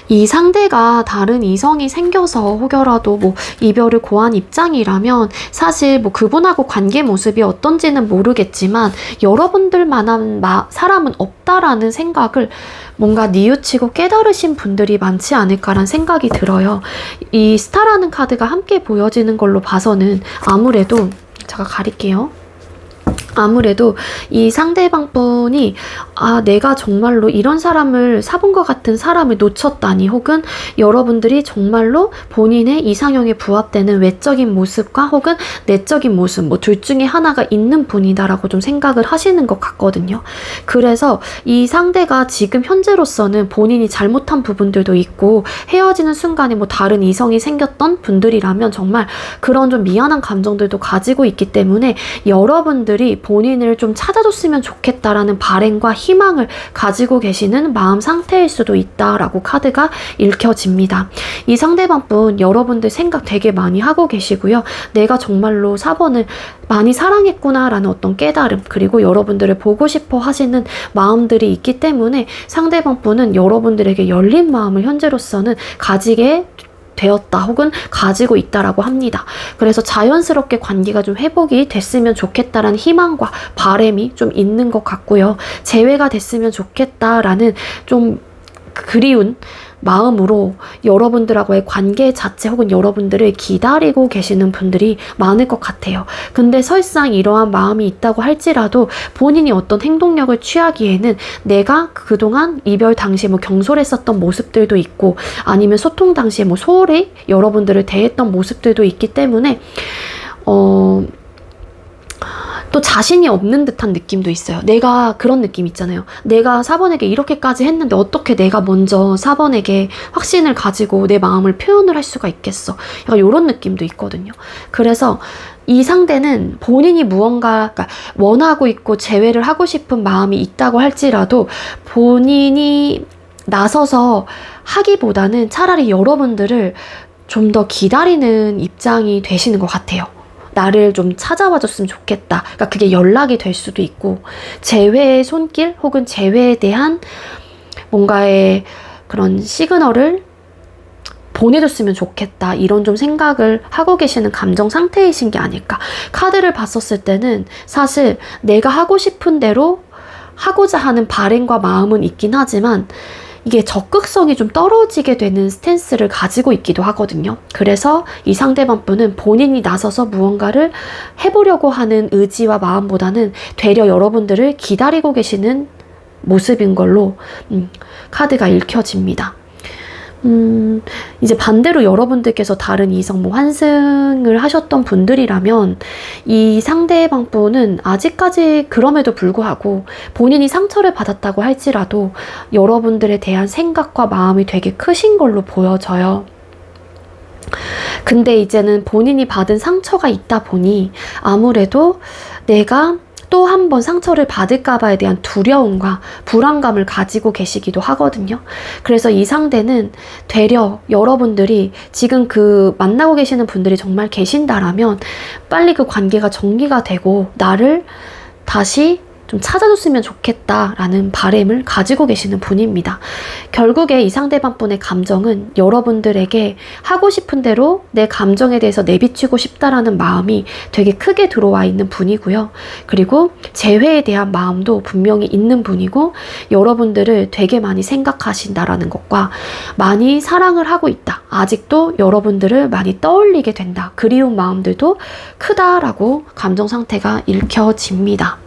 이 상대가 다른 이성이 생겨서 혹여라도 뭐 이별을 고한 입장이라면 사실 뭐 그분하고 관계 모습이 어떤지는 모르겠지만 여러분들만한 사람은 없다라는 생각을 뭔가 뉘우치고 깨달으신 분들이 많지 않을까라는 생각이 들어요. 이 스타라는 카드가 함께 보여지는 걸로 봐서는 아무래도 제가 가릴게요. 아무래도 이 상대방 분이 내가 정말로 이런 사람을 4번과 같은 사람을 놓쳤다니 혹은 여러분들이 정말로 본인의 이상형에 부합되는 외적인 모습과 혹은 내적인 모습 뭐 둘 중에 하나가 있는 분이다라고 좀 생각을 하시는 것 같거든요. 그래서 이 상대가 지금 현재로서는 본인이 잘못한 부분들도 있고 헤어지는 순간에 뭐 다른 이성이 생겼던 분들이라면 정말 그런 좀 미안한 감정들도 가지고 있기 때문에 여러분들이 본인을 좀 찾아줬으면 좋겠다라는 바람과 희망을 가지고 계시는 마음 상태일 수도 있다라고 카드가 읽혀집니다. 이 상대방 분 여러분들 생각 되게 많이 하고 계시고요. 내가 정말로 4번을 많이 사랑했구나 라는 어떤 깨달음 그리고 여러분들을 보고 싶어 하시는 마음들이 있기 때문에 상대방 분은 여러분들에게 열린 마음을 현재로서는 가지게 되었다 혹은 가지고 있다라고 합니다. 그래서 자연스럽게 관계가 좀 회복이 됐으면 좋겠다라는 희망과 바람이 좀 있는 것 같고요. 재회가 됐으면 좋겠다라는 좀 그리운 마음으로 여러분들하고의 관계 자체 혹은 여러분들을 기다리고 계시는 분들이 많을 것 같아요. 근데 설상 이러한 마음이 있다고 할지라도 본인이 어떤 행동력을 취하기에는 내가 그동안 이별 당시에 뭐 경솔했었던 모습들도 있고 아니면 소통 당시에 뭐 소홀히 여러분들을 대했던 모습들도 있기 때문에 또 자신이 없는 듯한 느낌도 있어요. 내가 그런 느낌 있잖아요. 내가 4번에게 이렇게까지 했는데 어떻게 내가 먼저 4번에게 확신을 가지고 내 마음을 표현을 할 수가 있겠어. 약간 이런 느낌도 있거든요. 그래서 이 상대는 본인이 무언가 원하고 있고 재회를 하고 싶은 마음이 있다고 할지라도 본인이 나서서 하기보다는 차라리 여러분들을 좀 더 기다리는 입장이 되시는 것 같아요. 나를 좀 찾아와 줬으면 좋겠다. 그러니까 그게 연락이 될 수도 있고 재회의 손길 혹은 재회에 대한 뭔가의 그런 시그널을 보내줬으면 좋겠다, 이런 좀 생각을 하고 계시는 감정 상태이신 게 아닐까. 카드를 봤었을 때는 사실 내가 하고 싶은 대로 하고자 하는 바램과 마음은 있긴 하지만 이게 적극성이 좀 떨어지게 되는 스탠스를 가지고 있기도 하거든요. 그래서 이 상대방 분은 본인이 나서서 무언가를 해보려고 하는 의지와 마음보다는 되려 여러분들을 기다리고 계시는 모습인 걸로 카드가 읽혀집니다. 이제 반대로 여러분들께서 다른 이성 환승을 하셨던 분들이라면 이 상대방 분은 아직까지 그럼에도 불구하고 본인이 상처를 받았다고 할지라도 여러분들에 대한 생각과 마음이 되게 크신 걸로 보여져요. 근데 이제는 본인이 받은 상처가 있다 보니 아무래도 내가 또 한 번 상처를 받을까봐에 대한 두려움과 불안감을 가지고 계시기도 하거든요. 그래서 이 상대는 되려 여러분들이 지금 그 만나고 계시는 분들이 정말 계신다라면 빨리 그 관계가 정리가 되고 나를 다시 좀 찾아줬으면 좋겠다라는 바람을 가지고 계시는 분입니다. 결국에 이 상대방 분의 감정은 여러분들에게 하고 싶은 대로 내 감정에 대해서 내비치고 싶다라는 마음이 되게 크게 들어와 있는 분이고요. 그리고 재회에 대한 마음도 분명히 있는 분이고 여러분들을 되게 많이 생각하신다라는 것과 많이 사랑을 하고 있다. 아직도 여러분들을 많이 떠올리게 된다. 그리운 마음들도 크다라고 감정 상태가 읽혀집니다.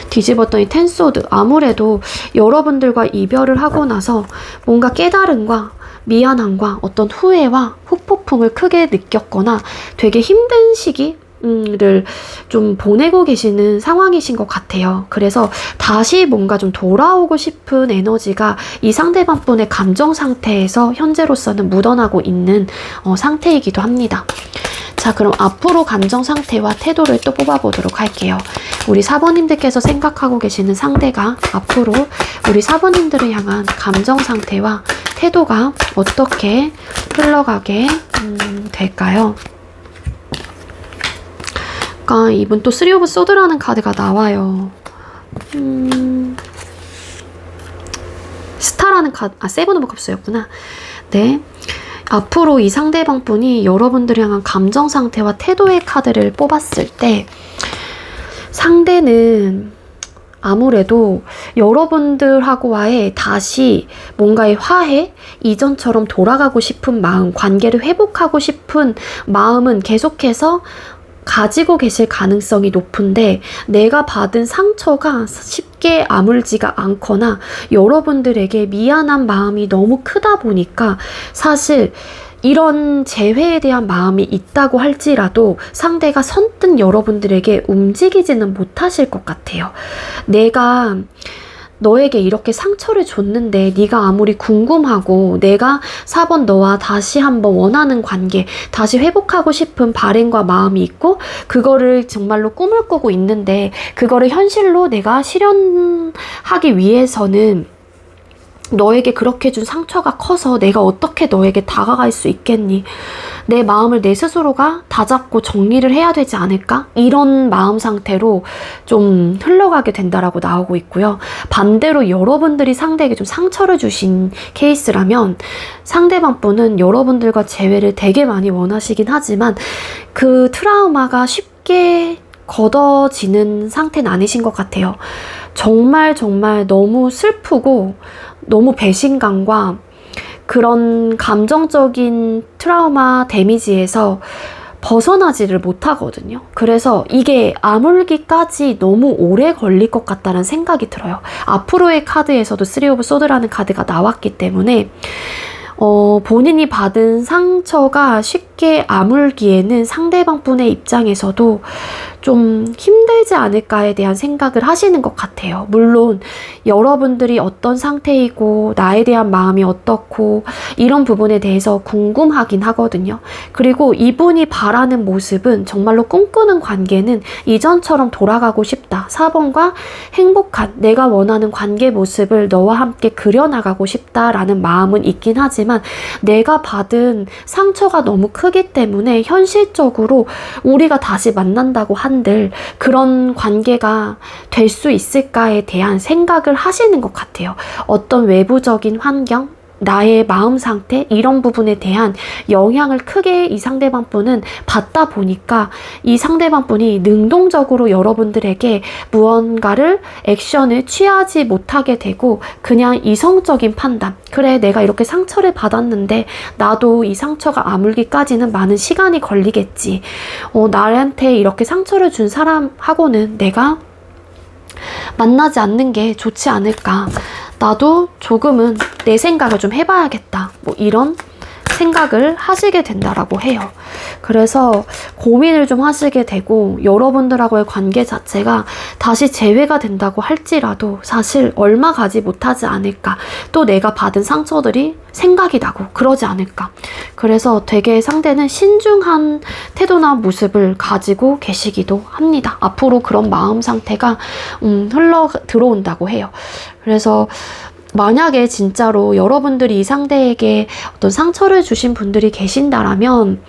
뒤집었더니 텐소드. 아무래도 여러분들과 이별을 하고 나서 뭔가 깨달음과 미안함과 어떤 후회와 후폭풍을 크게 느꼈거나 되게 힘든 시기를 좀 보내고 계시는 상황이신 것 같아요. 그래서 다시 뭔가 좀 돌아오고 싶은 에너지가 이 상대방 분의 감정 상태에서 현재로서는 묻어나고 있는 상태이기도 합니다. 자, 그럼 앞으로 감정 상태와 태도를 또 뽑아보도록 할게요. 우리 사번님들께서 생각하고 계시는 상대가 앞으로 우리 사번님들을 향한 감정 상태와 태도가 어떻게 흘러가게 될까요? 그러니까 이분 또 3 오브 소드라는 카드가 나와요. 스타라는 카드, 세븐 오브 컵스였구나. 네. 앞으로 이 상대방 분이 여러분들을 향한 감정 상태와 태도의 카드를 뽑았을 때 상대는 아무래도 여러분들하고와의 다시 뭔가의 화해, 이전처럼 돌아가고 싶은 마음, 관계를 회복하고 싶은 마음은 계속해서 가지고 계실 가능성이 높은데 내가 받은 상처가 쉽게 아물지가 않거나 여러분들에게 미안한 마음이 너무 크다 보니까 사실 이런 재회에 대한 마음이 있다고 할지라도 상대가 선뜻 여러분들에게 움직이지는 못하실 것 같아요. 내가 너에게 이렇게 상처를 줬는데 네가 아무리 궁금하고 내가 4번 너와 다시 한번 원하는 관계, 다시 회복하고 싶은 바램과 마음이 있고 그거를 정말로 꿈을 꾸고 있는데 그거를 현실로 내가 실현하기 위해서는 너에게 그렇게 준 상처가 커서 내가 어떻게 너에게 다가갈 수 있겠니? 내 마음을 내 스스로가 다잡고 정리를 해야 되지 않을까? 이런 마음 상태로 좀 흘러가게 된다라고 나오고 있고요. 반대로 여러분들이 상대에게 좀 상처를 주신 케이스라면 상대방 분은 여러분들과 재회를 되게 많이 원하시긴 하지만 그 트라우마가 쉽게 걷어지는 상태는 아니신 것 같아요. 정말 너무 슬프고 너무 배신감과 그런 감정적인 트라우마 데미지에서 벗어나지를 못하거든요. 그래서 이게 아물기까지 너무 오래 걸릴 것 같다는 생각이 들어요. 앞으로의 카드에서도 3 오브 소드라는 카드가 나왔기 때문에 본인이 받은 상처가 쉽게 아물기에는 상대방 분의 입장에서도 좀 힘들지 않을까에 대한 생각을 하시는 것 같아요. 물론 여러분들이 어떤 상태이고 나에 대한 마음이 어떻고 이런 부분에 대해서 궁금하긴 하거든요. 그리고 이분이 바라는 모습은 정말로 꿈꾸는 관계는 이전처럼 돌아가고 싶다. 4번과 행복한 내가 원하는 관계 모습을 너와 함께 그려나가고 싶다라는 마음은 있긴 하지만 내가 받은 상처가 너무 크기 때문에 현실적으로 우리가 다시 만난다고 한들 그런 관계가 될 수 있을까에 대한 생각을 하시는 것 같아요. 어떤 외부적인 환경, 나의 마음 상태 이런 부분에 대한 영향을 크게 이 상대방 분은 받다 보니까 이 상대방 분이 능동적으로 여러분들에게 무언가를 액션을 취하지 못하게 되고 그냥 이성적인 판단, 그래 내가 이렇게 상처를 받았는데 나도 이 상처가 아물기까지는 많은 시간이 걸리겠지, 나한테 이렇게 상처를 준 사람하고는 내가 만나지 않는 게 좋지 않을까, 나도 조금은 내 생각을 좀 해봐야겠다, 뭐 이런 생각을 하시게 된다라고 해요. 그래서 고민을 좀 하시게 되고 여러분들하고의 관계 자체가 다시 재회가 된다고 할지라도 사실 얼마 가지 못하지 않을까, 또 내가 받은 상처들이 생각이 나고 그러지 않을까. 그래서 되게 상대는 신중한 태도나 모습을 가지고 계시기도 합니다. 앞으로 그런 마음 상태가 흘러 들어온다고 해요. 그래서 만약에 진짜로 여러분들이 이 상대에게 어떤 상처를 주신 분들이 계신다라면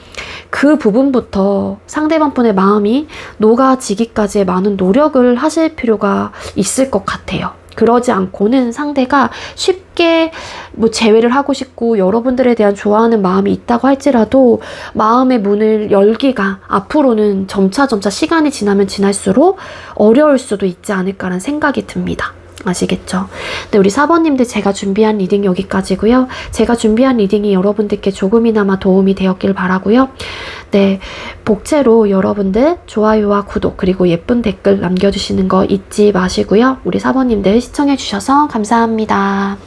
그 부분부터 상대방 분의 마음이 녹아지기까지의 많은 노력을 하실 필요가 있을 것 같아요. 그러지 않고는 상대가 쉽게 뭐 재회를 하고 싶고 여러분들에 대한 좋아하는 마음이 있다고 할지라도 마음의 문을 열기가 앞으로는 점차 시간이 지나면 지날수록 어려울 수도 있지 않을까라는 생각이 듭니다. 아시겠죠? 네, 우리 4번님들 제가 준비한 리딩 여기까지고요. 제가 준비한 리딩이 여러분들께 조금이나마 도움이 되었길 바라고요. 네, 복채로 여러분들 좋아요와 구독 그리고 예쁜 댓글 남겨주시는 거 잊지 마시고요. 우리 4번님들 시청해주셔서 감사합니다.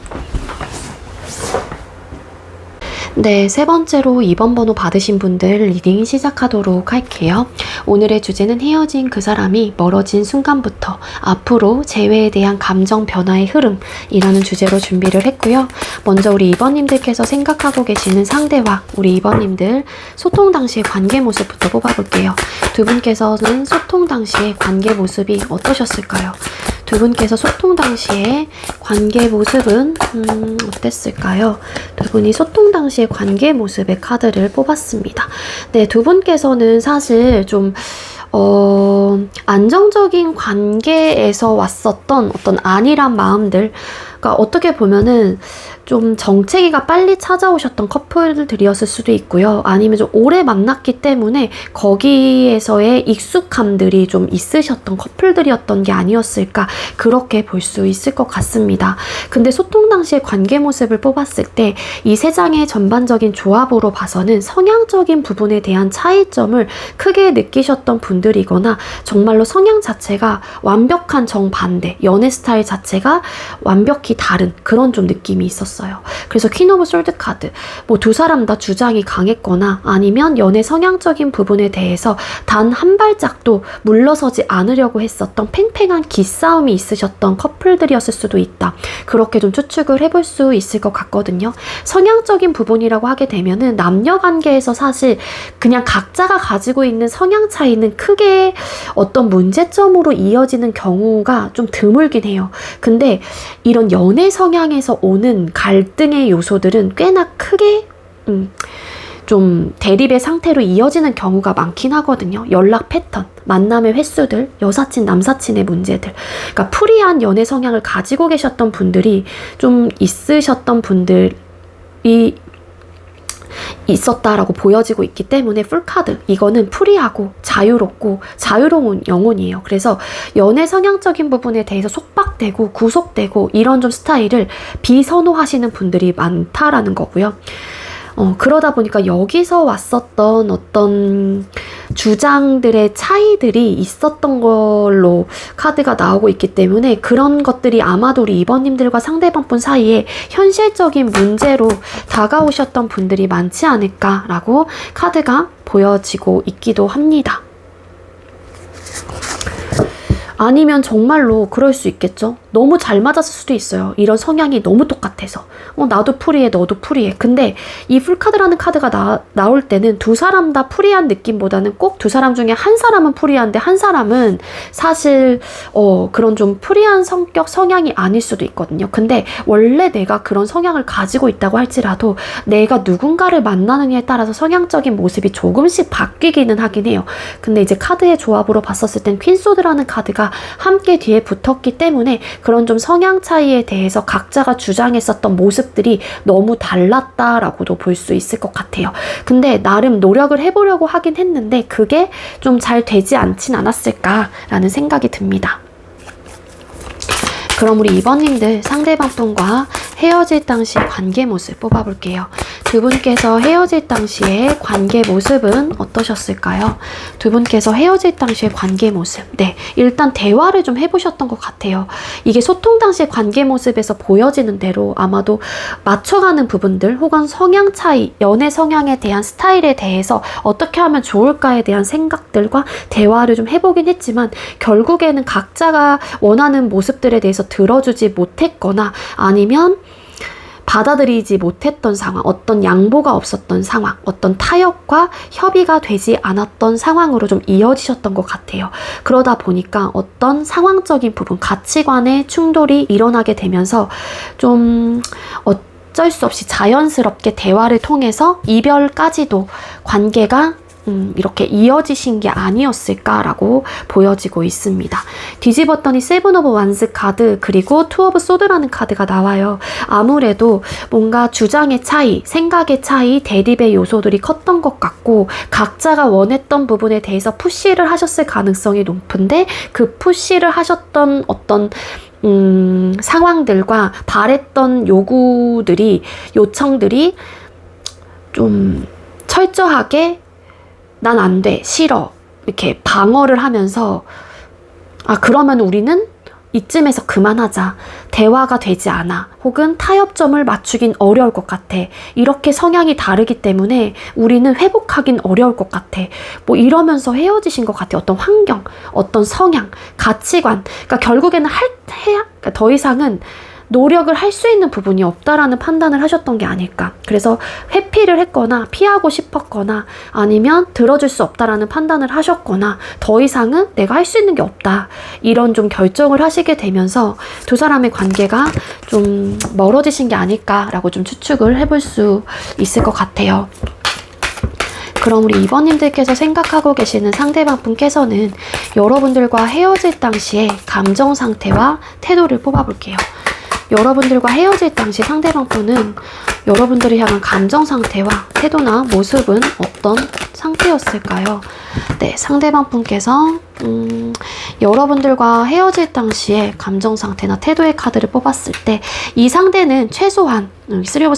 네, 세 번째로 2번 번호 받으신 분들 리딩 시작하도록 할게요. 오늘의 주제는 헤어진 그 사람이 멀어진 순간부터 앞으로 재회에 대한 감정 변화의 흐름이라는 주제로 준비를 했고요. 먼저 우리 2번님들께서 생각하고 계시는 상대와 우리 2번님들 소통 당시의 관계 모습부터 뽑아볼게요. 두 분께서는 소통 당시의 관계 모습이 어떠셨을까요? 두 분께서 소통 당시에 관계 모습은 어땠을까요? 두 분이 소통 당시의 관계 모습의 카드를 뽑았습니다. 네, 두 분께서는 사실 좀 안정적인 관계에서 왔었던 어떤 안일한 마음들, 그러니까 어떻게 보면은 좀 정체기가 빨리 찾아오셨던 커플들이었을 수도 있고요. 아니면 좀 오래 만났기 때문에 거기에서의 익숙함들이 좀 있으셨던 커플들이었던 게 아니었을까, 그렇게 볼 수 있을 것 같습니다. 근데 소통 당시의 관계 모습을 뽑았을 때 이 세 장의 전반적인 조합으로 봐서는 성향적인 부분에 대한 차이점을 크게 느끼셨던 분들이거나 정말로 성향 자체가 완벽한 정반대, 연애 스타일 자체가 완벽히 다른 그런 좀 느낌이 있었어요. 그래서 퀸 오브 솔드 카드, 뭐 두 사람 다 주장이 강했거나 아니면 연애 성향적인 부분에 대해서 단 한 발짝도 물러서지 않으려고 했었던 팽팽한 기싸움이 있으셨던 커플들이었을 수도 있다, 그렇게 좀 추측을 해볼 수 있을 것 같거든요. 성향적인 부분이라고 하게 되면은 남녀 관계에서 사실 그냥 각자가 가지고 있는 성향 차이는 크게 어떤 문제점으로 이어지는 경우가 좀 드물긴 해요. 근데 이런 연애 성향에서 오는 갈등의 요소들은 꽤나 크게 좀 대립의 상태로 이어지는 경우가 많긴 하거든요. 연락 패턴, 만남의 횟수들, 여사친, 남사친의 문제들. 그러니까 프리한 연애 성향을 가지고 계셨던 분들이 좀 있으셨던 분들이 있었다라고 보여지고 있기 때문에 풀카드, 이거는 프리하고 자유롭고 자유로운 영혼이에요. 그래서 연애 성향적인 부분에 대해서 속박되고 구속되고 이런 좀 스타일을 비선호하시는 분들이 많다라는 거고요. 그러다 보니까 여기서 왔었던 어떤 주장들의 차이들이 있었던 걸로 카드가 나오고 있기 때문에 그런 것들이 아마도 우리 2번님들과 상대방 분 사이에 현실적인 문제로 다가오셨던 분들이 많지 않을까라고 카드가 보여지고 있기도 합니다. 아니면 정말로 그럴 수 있겠죠. 너무 잘 맞았을 수도 있어요. 이런 성향이 너무 똑같아서. 나도 프리해, 너도 프리해. 근데 이 풀카드라는 카드가 나올 때는 두 사람 다 프리한 느낌보다는 꼭 두 사람 중에 한 사람은 프리한데 한 사람은 사실 그런 좀 프리한 성격, 성향이 아닐 수도 있거든요. 근데 원래 내가 그런 성향을 가지고 있다고 할지라도 내가 누군가를 만나느냐에 따라서 성향적인 모습이 조금씩 바뀌기는 하긴 해요. 근데 이제 카드의 조합으로 봤었을 땐 퀸소드라는 카드가 관계가 함께 뒤에 붙었기 때문에 그런 좀 성향 차이에 대해서 각자가 주장했었던 모습들이 너무 달랐다라고도 볼 수 있을 것 같아요. 근데 나름 노력을 해보려고 하긴 했는데 그게 좀 잘 되지 않진 않았을까라는 생각이 듭니다. 그럼 우리 2번님들 상대방 분과 헤어질 당시 관계 모습 뽑아볼게요. 두 분께서 헤어질 당시의 관계 모습은 어떠셨을까요? 두 분께서 헤어질 당시의 관계 모습. 네, 일단 대화를 좀 해보셨던 것 같아요. 이게 소통 당시의 관계 모습에서 보여지는 대로 아마도 맞춰가는 부분들 혹은 성향 차이, 연애 성향에 대한 스타일에 대해서 어떻게 하면 좋을까에 대한 생각들과 대화를 좀 해보긴 했지만 결국에는 각자가 원하는 모습들에 대해서 들어주지 못했거나 아니면 받아들이지 못했던 상황, 어떤 양보가 없었던 상황, 어떤 타협과 협의가 되지 않았던 상황으로 좀 이어지셨던 것 같아요. 그러다 보니까 어떤 상황적인 부분, 가치관의 충돌이 일어나게 되면서 좀 어쩔 수 없이 자연스럽게 대화를 통해서 이별까지도 관계가 이렇게 이어지신 게 아니었을까라고 보여지고 있습니다. 뒤집었더니 세븐 오브 완스 카드 그리고 투 오브 소드라는 카드가 나와요. 아무래도 뭔가 주장의 차이, 생각의 차이, 대립의 요소들이 컸던 것 같고 각자가 원했던 부분에 대해서 푸시를 하셨을 가능성이 높은데 그 푸시를 하셨던 어떤 상황들과 바랬던 요청들이 좀 철저하게 난 안 돼, 싫어 이렇게 방어를 하면서 그러면 우리는 이쯤에서 그만하자, 대화가 되지 않아, 혹은 타협점을 맞추긴 어려울 것 같아, 이렇게 성향이 다르기 때문에 우리는 회복하긴 어려울 것 같아, 뭐 이러면서 헤어지신 것 같아. 어떤 환경, 어떤 성향, 가치관, 그러니까 결국에는 그러니까 더 이상은 노력을 할 수 있는 부분이 없다라는 판단을 하셨던 게 아닐까. 그래서 회피를 했거나 피하고 싶었거나 아니면 들어줄 수 없다라는 판단을 하셨거나 더 이상은 내가 할 수 있는 게 없다, 이런 좀 결정을 하시게 되면서 두 사람의 관계가 좀 멀어지신 게 아닐까라고 좀 추측을 해볼 수 있을 것 같아요. 그럼 우리 2번님들께서 생각하고 계시는 상대방 분께서는 여러분들과 헤어질 당시의 감정 상태와 태도를 뽑아볼게요. 여러분들과 헤어질 당시 상대방 분은 여러분들을 향한 감정 상태와 태도나 모습은 어떤 상태였을까요? 네, 상대방 분께서 여러분들과 헤어질 당시의 감정 상태나 태도의 카드를 뽑았을 때 이 상대는 최소한 쓰리 오브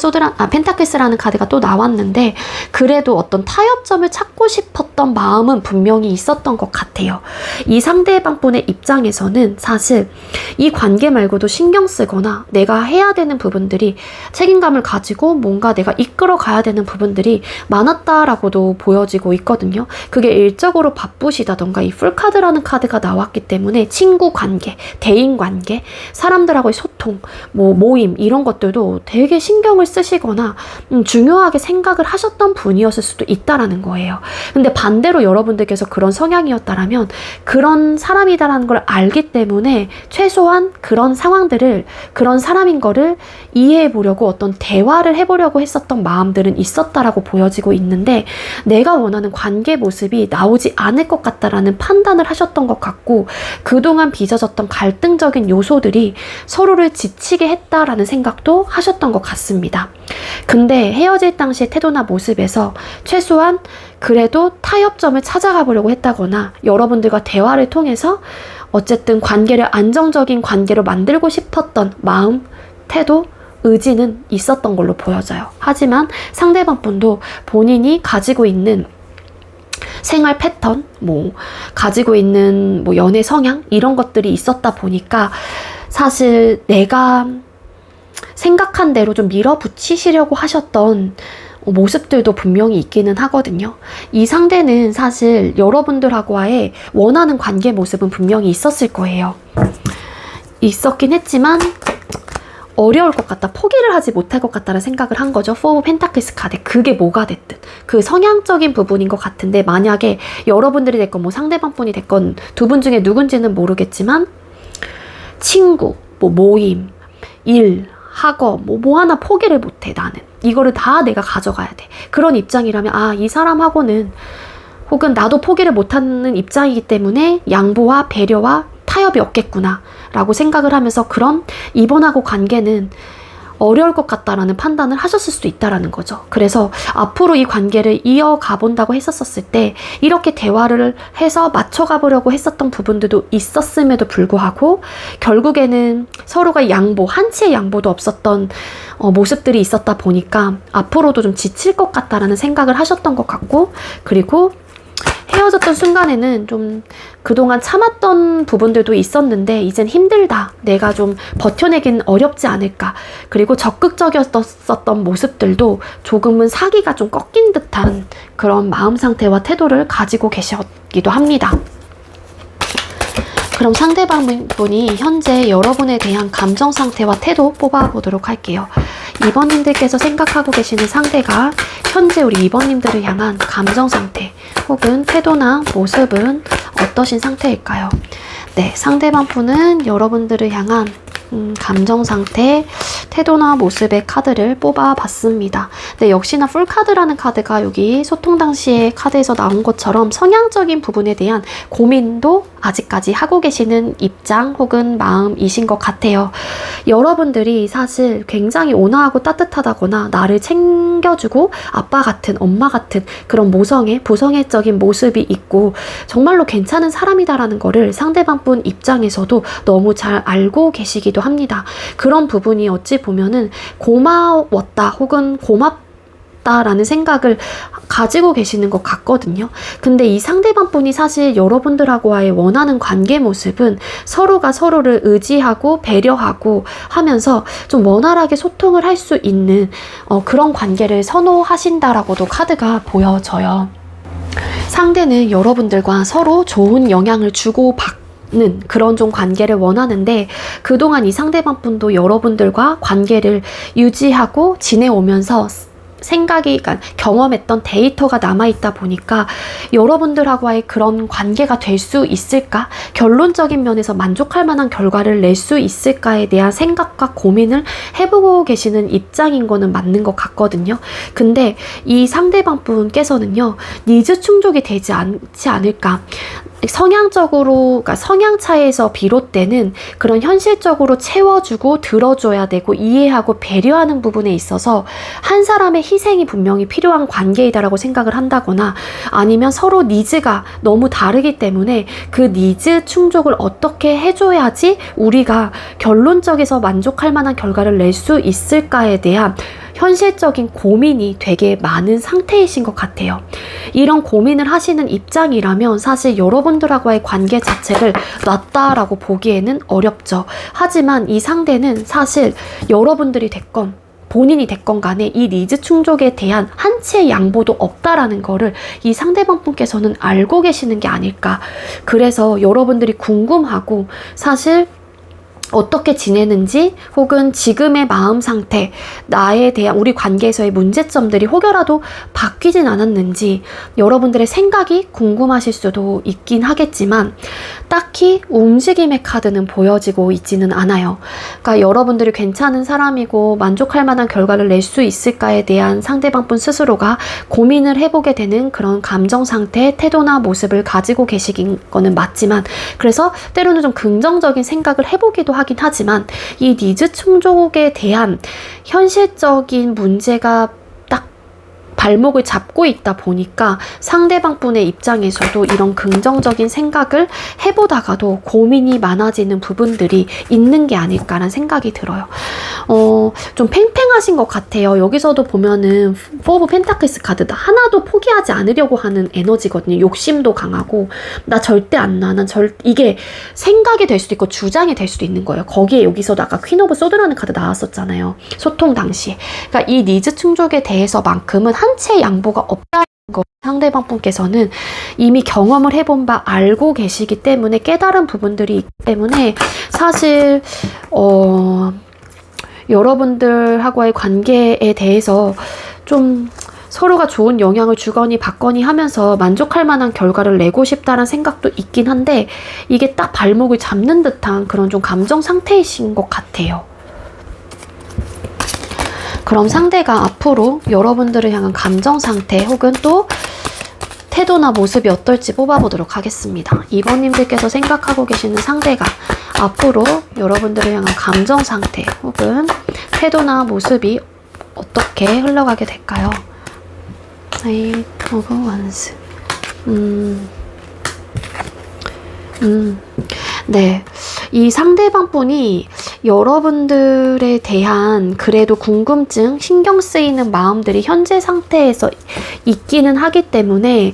펜타클스라는 카드가 또 나왔는데 그래도 어떤 타협점을 찾고 싶었던 마음은 분명히 있었던 것 같아요. 이 상대방 분의 입장에서는 사실 이 관계 말고도 신경 쓰거나 내가 해야 되는 부분들이, 책임감을 가지고 뭔가 내가 이끌어 가야 되는 부분들이 많았다라고도 보여지고 있거든요. 그게 일적으로 바쁘시다던가 이 풀카드라는 카드가 나왔기 때문에 친구 관계, 대인 관계, 사람들하고의 소통, 모임 이런 것들도 되게 신경을 쓰시거나 중요하게 생각을 하셨던 분이었을 수도 있다라는 거예요. 근데 반대로 여러분들께서 그런 성향이었다라면 그런 사람이다라는 걸 알기 때문에 최소한 그런 상황들을, 그런 사람인 거를 이해해 보려고 어떤 대화를 해보려고 했었던 마음들은 있었다라고 보여지고 있는데 내가 원하는 관계 모습이 나오지 않을 것 같다라는 판단을 하셨던 것 같고 그동안 빚어졌던 갈등적인 요소들이 서로를 지치게 했다라는 생각도 하셨던 것 같습니다. 근데 헤어질 당시의 태도나 모습에서 최소한 그래도 타협점을 찾아가 보려고 했다거나 여러분들과 대화를 통해서 어쨌든 관계를 안정적인 관계로 만들고 싶었던 마음, 태도, 의지는 있었던 걸로 보여져요. 하지만 상대방 분도 본인이 가지고 있는 생활 패턴, 가지고 있는 연애 성향 이런 것들이 있었다 보니까 사실 내가 생각한 대로 좀 밀어붙이시려고 하셨던 모습들도 분명히 있기는 하거든요. 이 상대는 사실 여러분들하고의 원하는 관계 모습은 분명히 있었을 거예요. 있었긴 했지만 어려울 것 같다, 포기를 하지 못할 것 같다는 생각을 한 거죠. 4 오브 펜타클스 카드. 그게 뭐가 됐든 그 성향적인 부분인 것 같은데 만약에 여러분들이 됐건 상대방 분이 됐건 두 분 중에 누군지는 모르겠지만 친구, 모임, 일, 학업 뭐 하나 포기를 못해. 나는 이거를 다 내가 가져가야 돼. 그런 입장이라면 이 사람하고는 혹은 나도 포기를 못하는 입장이기 때문에 양보와 배려와 타협이 없겠구나 라고 생각을 하면서 그럼 이번하고 관계는 어려울 것 같다라는 판단을 하셨을 수도 있다라는 거죠. 그래서 앞으로 이 관계를 이어가 본다고 했었을 때 이렇게 대화를 해서 맞춰가 보려고 했었던 부분들도 있었음에도 불구하고 결국에는 서로가 양보, 한치의 양보도 없었던 모습들이 있었다 보니까 앞으로도 좀 지칠 것 같다라는 생각을 하셨던 것 같고, 그리고 헤어졌던 순간에는 좀 그동안 참았던 부분들도 있었는데 이젠 힘들다, 내가 좀 버텨내긴 어렵지 않을까, 그리고 적극적이었었던 모습들도 조금은 사기가 좀 꺾인 듯한 그런 마음 상태와 태도를 가지고 계셨기도 합니다. 그럼 상대방분이 현재 여러분에 대한 감정 상태와 태도 뽑아보도록 할게요. 2번님들께서 생각하고 계시는 상대가 현재 우리 2번님들을 향한 감정 상태 혹은 태도나 모습은 어떠신 상태일까요? 네, 상대방 분은 여러분들을 향한 감정 상태, 태도나 모습의 카드를 뽑아봤습니다. 네, 역시나 풀카드라는 카드가 여기 소통 당시의 카드에서 나온 것처럼 성향적인 부분에 대한 고민도 아직까지 하고 계시는 입장 혹은 마음이신 것 같아요. 여러분들이 사실 굉장히 온화하고 따뜻하다거나 나를 챙겨주고 아빠 같은, 엄마 같은 그런 보성애적인 모습이 있고 정말로 괜찮은 사람이다라는 거를 상대방 분 입장에서도 너무 잘 알고 계시기도 합니다. 그런 부분이 어찌 보면은 고마웠다 혹은 고맙다라는 생각을 가지고 계시는 것 같거든요. 근데 이 상대방 분이 사실 여러분들하고의 원하는 관계 모습은 서로가 서로를 의지하고 배려하고 하면서 좀 원활하게 소통을 할 수 있는 그런 관계를 선호하신다라고도 카드가 보여져요. 상대는 여러분들과 서로 좋은 영향을 주고 받는 그런 좀 관계를 원하는데 그동안 이 상대방 분도 여러분들과 관계를 유지하고 지내오면서 그러니까 경험했던 데이터가 남아있다 보니까 여러분들하고의 그런 관계가 될 수 있을까? 결론적인 면에서 만족할 만한 결과를 낼 수 있을까에 대한 생각과 고민을 해보고 계시는 입장인 거는 맞는 것 같거든요. 근데 이 상대방 분께서는요, 니즈 충족이 되지 않지 않을까? 성향적으로, 그러니까 성향 차에서 비롯되는 그런 현실적으로 채워주고 들어줘야 되고 이해하고 배려하는 부분에 있어서 한 사람의 희생이 분명히 필요한 관계이다라고 생각을 한다거나 아니면 서로 니즈가 너무 다르기 때문에 그 니즈 충족을 어떻게 해줘야지 우리가 결론적에서 만족할 만한 결과를 낼 수 있을까에 대한 현실적인 고민이 되게 많은 상태이신 것 같아요. 이런 고민을 하시는 입장이라면 사실 여러분들하고의 관계 자체를 놨다라고 보기에는 어렵죠. 하지만 이 상대는 사실 여러분들이 됐건 본인이 됐건 간에 이 니즈 충족에 대한 한치의 양보도 없다라는 거를 이 상대방 분께서는 알고 계시는 게 아닐까. 그래서 여러분들이 궁금하고 사실 어떻게 지내는지 혹은 지금의 마음 상태, 나에 대한 우리 관계에서의 문제점들이 혹여라도 바뀌진 않았는지 여러분들의 생각이 궁금하실 수도 있긴 하겠지만 딱히 움직임의 카드는 보여지고 있지는 않아요. 그러니까 여러분들이 괜찮은 사람이고 만족할 만한 결과를 낼 수 있을까에 대한 상대방 분 스스로가 고민을 해보게 되는 그런 감정 상태, 태도나 모습을 가지고 계시긴 거는 맞지만 그래서 때로는 좀 긍정적인 생각을 해보기도 하긴 하지만 이 니즈 충족에 대한 현실적인 문제가 딱 발목을 잡고 있다 보니까 상대방 분의 입장에서도 이런 긍정적인 생각을 해보다가도 고민이 많아지는 부분들이 있는 게 아닐까라는 생각이 들어요. 좀 팽팽하신 것 같아요. 여기서도 보면은 포 오브 펜타클스 카드다. 하나도 포기하지 않으려고 하는 에너지거든요. 욕심도 강하고 나 절대 안 나. 이게 생각이 될 수도 있고 주장이 될 수도 있는 거예요. 거기에 여기서도 아까 퀸 오브 소드라는 카드 나왔었잖아요. 소통 당시에. 그러니까 이 니즈 충족에 대해서만큼은 한치의 양보가 없다는 거 상대방 분께서는 이미 경험을 해본 바 알고 계시기 때문에 깨달은 부분들이 있기 때문에 사실 여러분들하고의 관계에 대해서 좀 서로가 좋은 영향을 주거니 받거니 하면서 만족할 만한 결과를 내고 싶다는 생각도 있긴 한데 이게 딱 발목을 잡는 듯한 그런 좀 감정 상태이신 것 같아요. 그럼 상대가 앞으로 여러분들을 향한 감정 상태 혹은 또 태도나 모습이 어떨지 뽑아보도록 하겠습니다. 2번님들께서 생각하고 계시는 상대가 앞으로 여러분들을 향한 감정 상태 혹은 태도나 모습이 어떻게 흘러가게 될까요? Eight of Wands. 네. 이 상대방 분이 여러분들에 대한 그래도 궁금증, 신경 쓰이는 마음들이 현재 상태에서 있기는 하기 때문에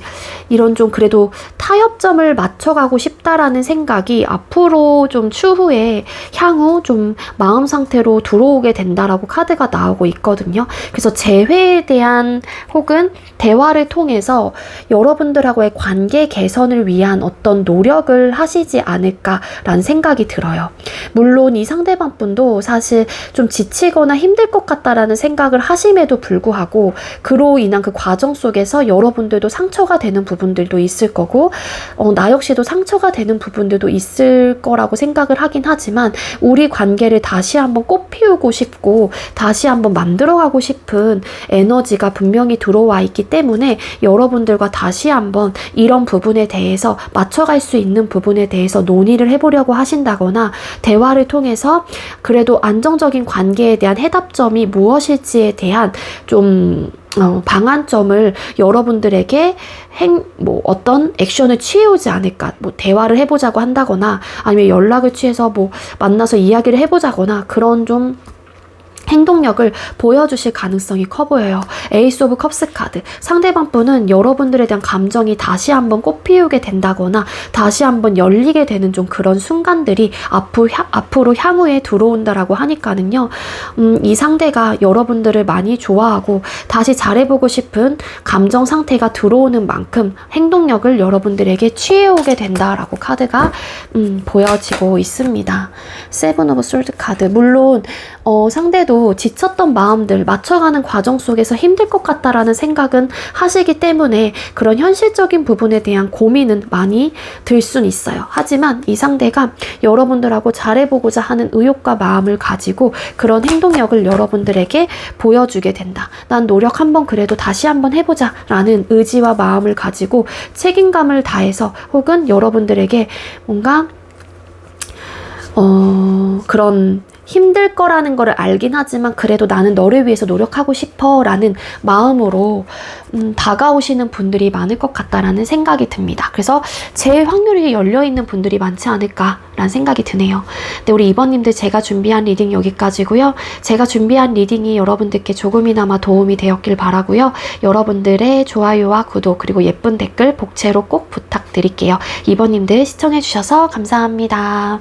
이런 좀 그래도 타협점을 맞춰가고 싶다라는 생각이 앞으로 좀 추후에 향후 좀 마음 상태로 들어오게 된다라고 카드가 나오고 있거든요. 그래서 재회에 대한 혹은 대화를 통해서 여러분들하고의 관계 개선을 위한 어떤 노력을 하시지 않을까라는 생각이 들어요. 물론 이 상대방 분도 사실 좀 지치거나 힘들 것 같다라는 생각을 하심에도 불구하고 그로 인한 그 과정 속에서 여러분들도 상처가 되는 부분들도 있을 거고 나 역시도 상처가 되는 부분들도 있을 거라고 생각을 하긴 하지만 우리 관계를 다시 한번 꽃피우고 싶고 다시 한번 만들어가고 싶은 에너지가 분명히 들어와 있기 때문에 여러분들과 다시 한번 이런 부분에 대해서 맞춰갈 수 있는 부분에 대해서 논의를 해보려고 하신다거나 대화를 통해서 그래도 안정적인 관계에 대한 해답점이 무엇일지에 대한 좀 방안점을 여러분들에게 어떤 액션을 취해오지 않을까, 대화를 해보자고 한다거나 아니면 연락을 취해서 만나서 이야기를 해보자거나 그런 좀 행동력을 보여주실 가능성이 커 보여요. 에이스 오브 컵스 카드. 상대방 분은 여러분들에 대한 감정이 다시 한번 꽃피우게 된다거나 다시 한번 열리게 되는 좀 그런 순간들이 앞으로 향후에 들어온다라고 하니까는요. 이 상대가 여러분들을 많이 좋아하고 다시 잘해보고 싶은 감정 상태가 들어오는 만큼 행동력을 여러분들에게 취해오게 된다라고 카드가 보여지고 있습니다. 세븐 오브 솔드 카드. 물론 상대도 지쳤던 마음들 맞춰가는 과정 속에서 힘들 것 같다라는 생각은 하시기 때문에 그런 현실적인 부분에 대한 고민은 많이 들 순 있어요. 하지만 이 상대가 여러분들하고 잘해보고자 하는 의욕과 마음을 가지고 그런 행동력을 여러분들에게 보여주게 된다. 난 노력 한번 그래도 다시 한번 해보자 라는 의지와 마음을 가지고 책임감을 다해서 혹은 여러분들에게 뭔가 그런 힘들 거라는 거를 알긴 하지만 그래도 나는 너를 위해서 노력하고 싶어 라는 마음으로 다가오시는 분들이 많을 것 같다라는 생각이 듭니다. 그래서 제 확률이 열려있는 분들이 많지 않을까라는 생각이 드네요. 근데 우리 2번님들 제가 준비한 리딩 여기까지고요. 제가 준비한 리딩이 여러분들께 조금이나마 도움이 되었길 바라고요. 여러분들의 좋아요와 구독 그리고 예쁜 댓글 복채로 꼭 부탁드릴게요. 2번님들 시청해주셔서 감사합니다.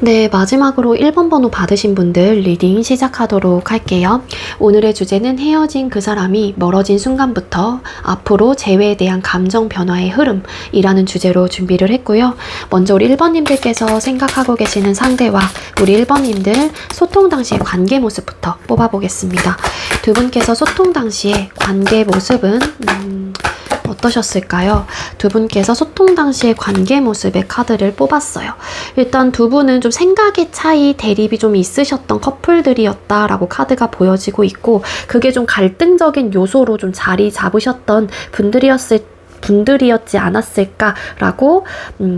네, 마지막으로 1번 번호 받으신 분들 리딩 시작하도록 할게요. 오늘의 주제는 헤어진 그 사람이 멀어진 순간부터 앞으로 재회에 대한 감정 변화의 흐름이라는 주제로 준비를 했고요. 먼저 우리 1번님들께서 생각하고 계시는 상대와 우리 1번님들 소통 당시의 관계 모습부터 뽑아보겠습니다. 두 분께서 소통 당시의 관계 모습은 어떠셨을까요? 두 분께서 소통 당시의 관계 모습의 카드를 뽑았어요. 일단 두 분은 좀 생각의 차이, 대립이 좀 있으셨던 커플들이었다라고 카드가 보여지고 있고 그게 좀 갈등적인 요소로 좀 자리 잡으셨던 분들이었지 않았을까라고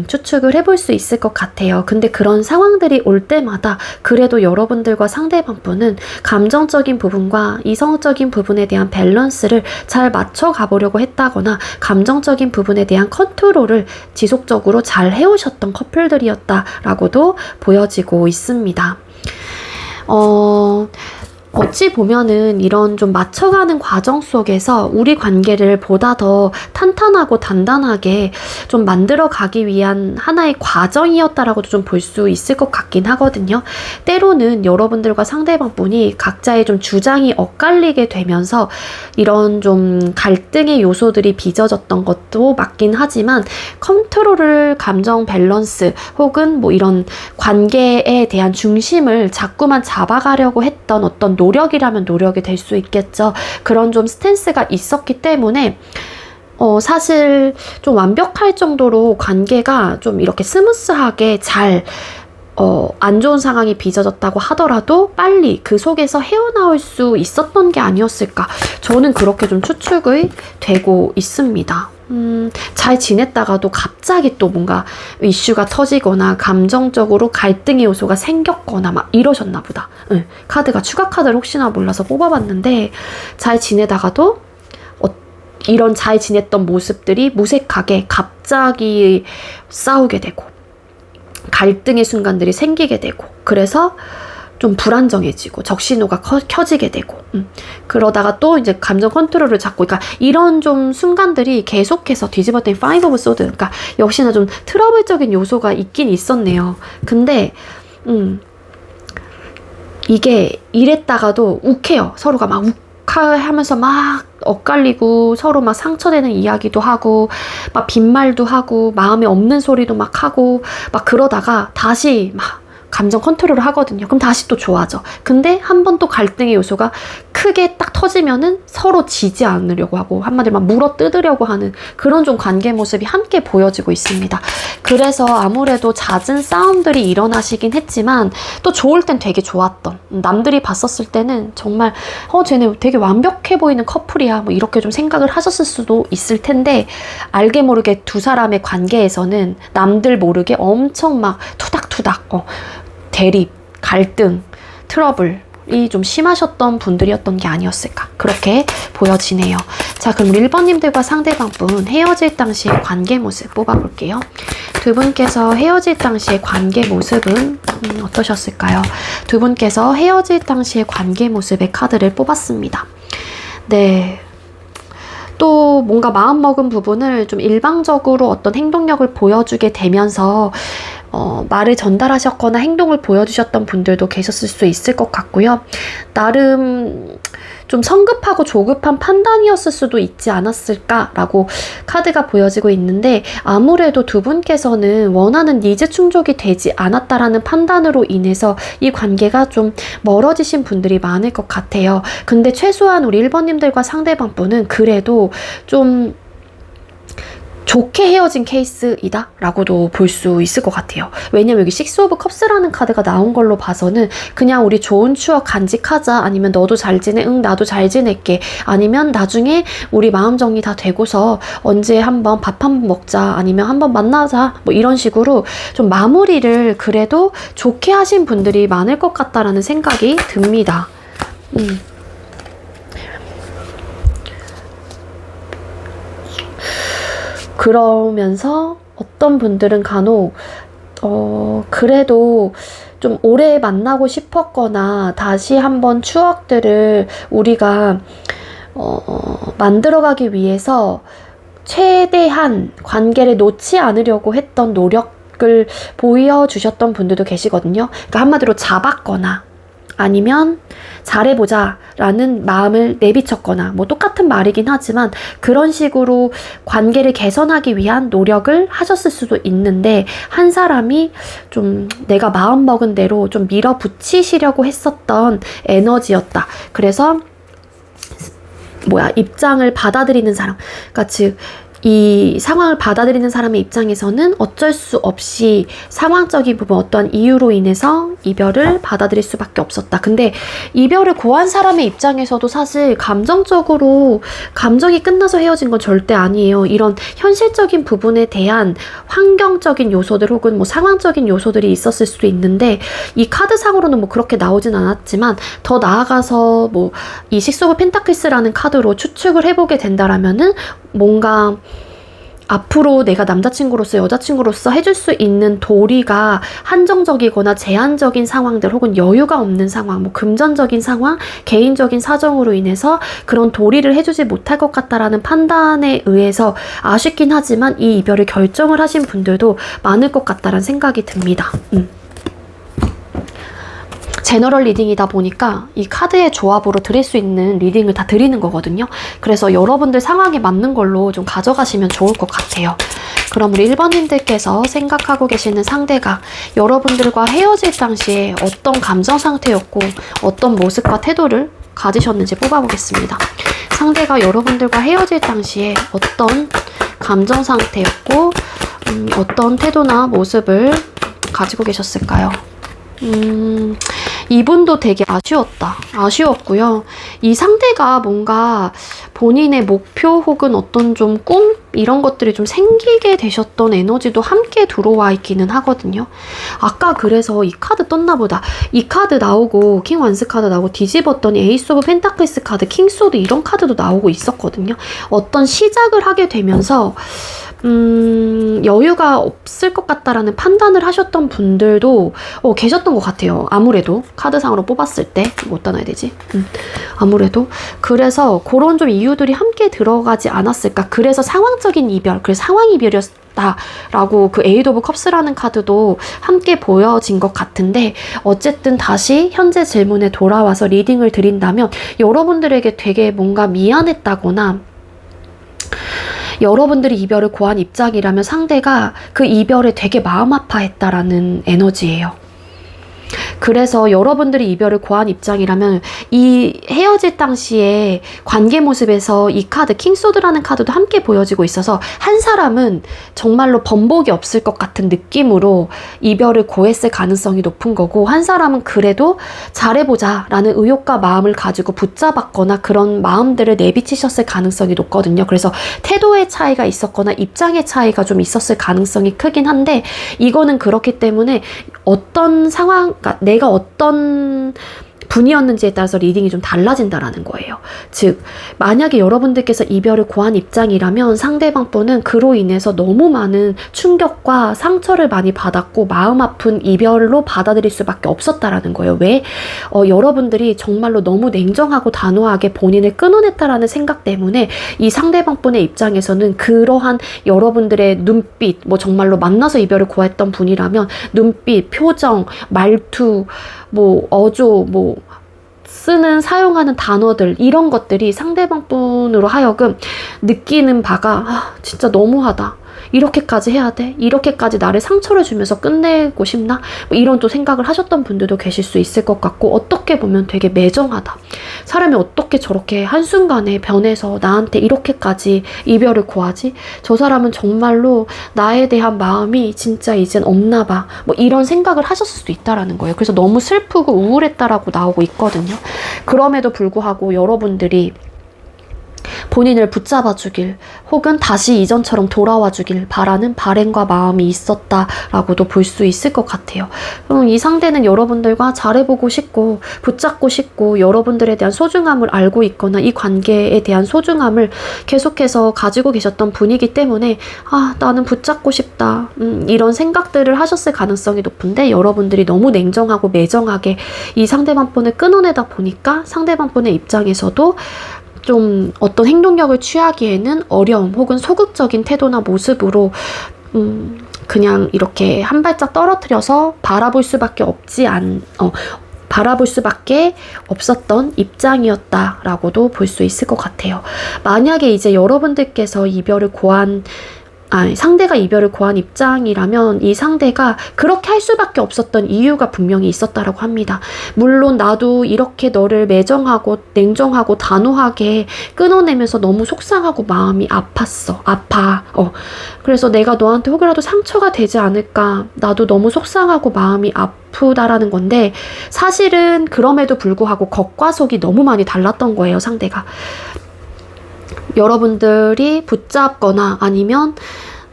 추측을 해볼 수 있을 것 같아요. 근데 그런 상황들이 올 때마다 그래도 여러분들과 상대방 분은 감정적인 부분과 이성적인 부분에 대한 밸런스를 잘 맞춰 가보려고 했다거나 감정적인 부분에 대한 컨트롤을 지속적으로 잘 해오셨던 커플들이었다라고도 보여지고 있습니다. 어찌 보면은 이런 좀 맞춰가는 과정 속에서 우리 관계를 보다 더 탄탄하고 단단하게 좀 만들어 가기 위한 하나의 과정이었다라고도 좀 볼 수 있을 것 같긴 하거든요. 때로는 여러분들과 상대방 분이 각자의 좀 주장이 엇갈리게 되면서 이런 좀 갈등의 요소들이 빚어졌던 것도 맞긴 하지만 컨트롤을 감정 밸런스 혹은 이런 관계에 대한 중심을 자꾸만 잡아가려고 했던 어떤 노력이라면 노력이 될 수 있겠죠. 그런 좀 스탠스가 있었기 때문에 사실 좀 완벽할 정도로 관계가 좀 이렇게 스무스하게 잘 안 좋은 상황이 빚어졌다고 하더라도 빨리 그 속에서 헤어나올 수 있었던 게 아니었을까. 저는 그렇게 좀 추측이 되고 있습니다. 잘 지냈다가도 갑자기 또 뭔가 이슈가 터지거나 감정적으로 갈등의 요소가 생겼거나 막 이러셨나 보다. 카드가 추가 카드를 혹시나 몰라서 뽑아봤는데 잘 지내다가도 이런 잘 지냈던 모습들이 무색하게 갑자기 싸우게 되고 갈등의 순간들이 생기게 되고 그래서 좀 불안정해지고 적신호가 켜지게 되고 그러다가 또 이제 감정 컨트롤을 잡고 그러니까 이런 좀 순간들이 계속해서 뒤집어진 파이브 오브 소드 그러니까 역시나 좀 트러블적인 요소가 있긴 있었네요. 근데 이게 이랬다가도 욱해요. 서로가 막 하면서 막 엇갈리고 서로 막 상처되는 이야기도 하고 막 빈말도 하고 마음에 없는 소리도 막 하고 막 그러다가 다시 막 감정 컨트롤을 하거든요. 그럼 다시 또 좋아져. 근데 한 번 또 갈등의 요소가 크게 딱 터지면은 서로 지지 않으려고 하고 한마디로 막 물어 뜯으려고 하는 그런 좀 관계 모습이 함께 보여지고 있습니다. 그래서 아무래도 잦은 싸움들이 일어나시긴 했지만 또 좋을 땐 되게 좋았던 남들이 봤었을 때는 정말 쟤네 되게 완벽해 보이는 커플이야 뭐 이렇게 좀 생각을 하셨을 수도 있을 텐데 알게 모르게 두 사람의 관계에서는 남들 모르게 엄청 막 투닥투닥 대립, 갈등, 트러블이 좀 심하셨던 분들이었던 게 아니었을까 그렇게 보여지네요. 자, 그럼 1번님들과 상대방분 헤어질 당시의 관계 모습 뽑아볼게요. 두 분께서 헤어질 당시의 관계 모습은 어떠셨을까요? 두 분께서 헤어질 당시의 관계 모습의 카드를 뽑았습니다. 네. 또 뭔가 마음먹은 부분을 좀 일방적으로 어떤 행동력을 보여주게 되면서 말을 전달하셨거나 행동을 보여주셨던 분들도 계셨을 수 있을 것 같고요. 나름 좀 성급하고 조급한 판단이었을 수도 있지 않았을까라고 카드가 보여지고 있는데 아무래도 두 분께서는 원하는 니즈 충족이 되지 않았다라는 판단으로 인해서 이 관계가 좀 멀어지신 분들이 많을 것 같아요. 근데 최소한 우리 1번님들과 상대방 분은 그래도 좀 좋게 헤어진 케이스이다 라고도 볼 수 있을 것 같아요. 왜냐면 여기 식스 오브 컵스라는 카드가 나온 걸로 봐서는 그냥 우리 좋은 추억 간직하자 아니면 너도 잘 지내 나도 잘 지낼게 아니면 나중에 우리 마음 정리 다 되고서 언제 한번 밥 한번 먹자 아니면 한번 만나자 뭐 이런 식으로 좀 마무리를 그래도 좋게 하신 분들이 많을 것 같다라는 생각이 듭니다. 그러면서 어떤 분들은 간혹 그래도 좀 오래 만나고 싶었거나 다시 한번 추억들을 우리가 만들어가기 위해서 최대한 관계를 놓지 않으려고 했던 노력을 보여주셨던 분들도 계시거든요. 그러니까 한마디로 잡았거나 아니면 잘해보자 라는 마음을 내비쳤거나 뭐 똑같은 말이긴 하지만 그런 식으로 관계를 개선하기 위한 노력을 하셨을 수도 있는데 한 사람이 좀 내가 마음먹은 대로 좀 밀어붙이시려고 했었던 에너지였다. 그래서 입장을 받아들이는 사람, 그러니까 즉 이 상황을 받아들이는 사람의 입장에서는 어쩔 수 없이 상황적인 부분 어떠한 이유로 인해서 이별을 받아들일 수밖에 없었다. 근데 이별을 고한 사람의 입장에서도 사실 감정적으로 감정이 끝나서 헤어진 건 절대 아니에요. 이런 현실적인 부분에 대한 환경적인 요소들 혹은 뭐 상황적인 요소들이 있었을 수도 있는데 이 카드상으로는 뭐 그렇게 나오진 않았지만 더 나아가서 뭐 이 식스 오브 펜타클스라는 카드로 추측을 해보게 된다라면은 뭔가 앞으로 내가 남자친구로서 여자친구로서 해줄 수 있는 도리가 한정적이거나 제한적인 상황들 혹은 여유가 없는 상황, 뭐 금전적인 상황, 개인적인 사정으로 인해서 그런 도리를 해주지 못할 것 같다라는 판단에 의해서 아쉽긴 하지만 이 이별을 결정을 하신 분들도 많을 것 같다라는 생각이 듭니다. 제너럴 리딩이다 보니까 이 카드의 조합으로 드릴 수 있는 리딩을 다 드리는 거거든요. 그래서 여러분들 상황에 맞는 걸로 좀 가져가시면 좋을 것 같아요. 그럼 우리 1번님들께서 생각하고 계시는 상대가 여러분들과 헤어질 당시에 어떤 감정 상태였고 어떤 모습과 태도를 가지셨는지 뽑아보겠습니다. 상대가 여러분들과 헤어질 당시에 어떤 감정 상태였고 어떤 태도나 모습을 가지고 계셨을까요? 이분도 되게 아쉬웠고요. 이 상대가 뭔가 본인의 목표 혹은 어떤 좀 꿈? 이런 것들이 좀 생기게 되셨던 에너지도 함께 들어와 있기는 하거든요. 아까 그래서 이 카드 떴나 보다. 이 카드 나오고 킹 완스 카드 나오고 뒤집었더니 에이스 오브 펜타클스 카드, 킹 소드 이런 카드도 나오고 있었거든요. 어떤 시작을 하게 되면서 여유가 없을 것 같다라는 판단을 하셨던 분들도 계셨던 것 같아요. 아무래도 카드상으로 뽑았을 때 뭐 어디다 놔야 되지? 아무래도 그래서 그런 좀 이유들이 함께 들어가지 않았을까. 그래서 상황적인 이별, 그래서 상황 이별이었다 라고 그 에이드 오브 컵스라는 카드도 함께 보여진 것 같은데, 어쨌든 다시 현재 질문에 돌아와서 리딩을 드린다면 여러분들에게 되게 뭔가 미안했다거나 여러분들이 이별을 고한 입장이라면 상대가 그 이별에 되게 마음 아파했다라는 에너지예요. 그래서 여러분들이 이별을 고한 입장이라면 이 헤어질 당시에 관계 모습에서 이 카드 킹소드라는 카드도 함께 보여지고 있어서 한 사람은 정말로 번복이 없을 것 같은 느낌으로 이별을 고했을 가능성이 높은 거고, 한 사람은 그래도 잘해보자 라는 의욕과 마음을 가지고 붙잡았거나 그런 마음들을 내비치셨을 가능성이 높거든요. 그래서 태도의 차이가 있었거나 입장의 차이가 좀 있었을 가능성이 크긴 한데, 이거는 그렇기 때문에 어떤 상황, 그러니까 내가 어떤 분이었는지에 따라서 리딩이 좀 달라진다라는 거예요. 즉, 만약에 여러분들께서 이별을 고한 입장이라면 상대방 분은 그로 인해서 너무 많은 충격과 상처를 많이 받았고 마음 아픈 이별로 받아들일 수밖에 없었다라는 거예요. 왜? 여러분들이 정말로 너무 냉정하고 단호하게 본인을 끊어냈다라는 생각 때문에 이 상대방 분의 입장에서는 그러한 여러분들의 눈빛, 뭐 정말로 만나서 이별을 고했던 분이라면 눈빛, 표정, 말투, 뭐 어조, 뭐 사용하는 단어들, 이런 것들이 상대방 분으로 하여금 느끼는 바가 진짜 너무하다, 이렇게까지 해야 돼? 이렇게까지 나를 상처를 주면서 끝내고 싶나? 뭐 이런 또 생각을 하셨던 분들도 계실 수 있을 것 같고, 어떻게 보면 되게 매정하다, 사람이 어떻게 저렇게 한순간에 변해서 나한테 이렇게까지 이별을 고하지? 저 사람은 정말로 나에 대한 마음이 진짜 이젠 없나 봐, 뭐 이런 생각을 하셨을 수도 있다라는 거예요. 그래서 너무 슬프고 우울했다라고 나오고 있거든요. 그럼에도 불구하고 여러분들이 본인을 붙잡아주길 혹은 다시 이전처럼 돌아와주길 바라는 바램과 마음이 있었다라고도 볼 수 있을 것 같아요. 이 상대는 여러분들과 잘해보고 싶고 붙잡고 싶고 여러분들에 대한 소중함을 알고 있거나 이 관계에 대한 소중함을 계속해서 가지고 계셨던 분이기 때문에 나는 붙잡고 싶다, 이런 생각들을 하셨을 가능성이 높은데, 여러분들이 너무 냉정하고 매정하게 이 상대방 분을 끊어내다 보니까 상대방 분의 입장에서도 좀 어떤 행동력을 취하기에는 어려움 혹은 소극적인 태도나 모습으로 그냥 이렇게 한 발짝 떨어뜨려서 바라볼 수밖에 없었던 입장이었다라고도 볼 수 있을 것 같아요. 만약에 이제 여러분들께서 상대가 이별을 고한 입장이라면 이 상대가 그렇게 할 수밖에 없었던 이유가 분명히 있었다라고 합니다. 물론 나도 이렇게 너를 매정하고 냉정하고 단호하게 끊어내면서 너무 속상하고 마음이 아파. 그래서 내가 너한테 혹여라도 상처가 되지 않을까, 나도 너무 속상하고 마음이 아프다라는 건데, 사실은 그럼에도 불구하고 겉과 속이 너무 많이 달랐던 거예요, 상대가. 여러분들이 붙잡거나 아니면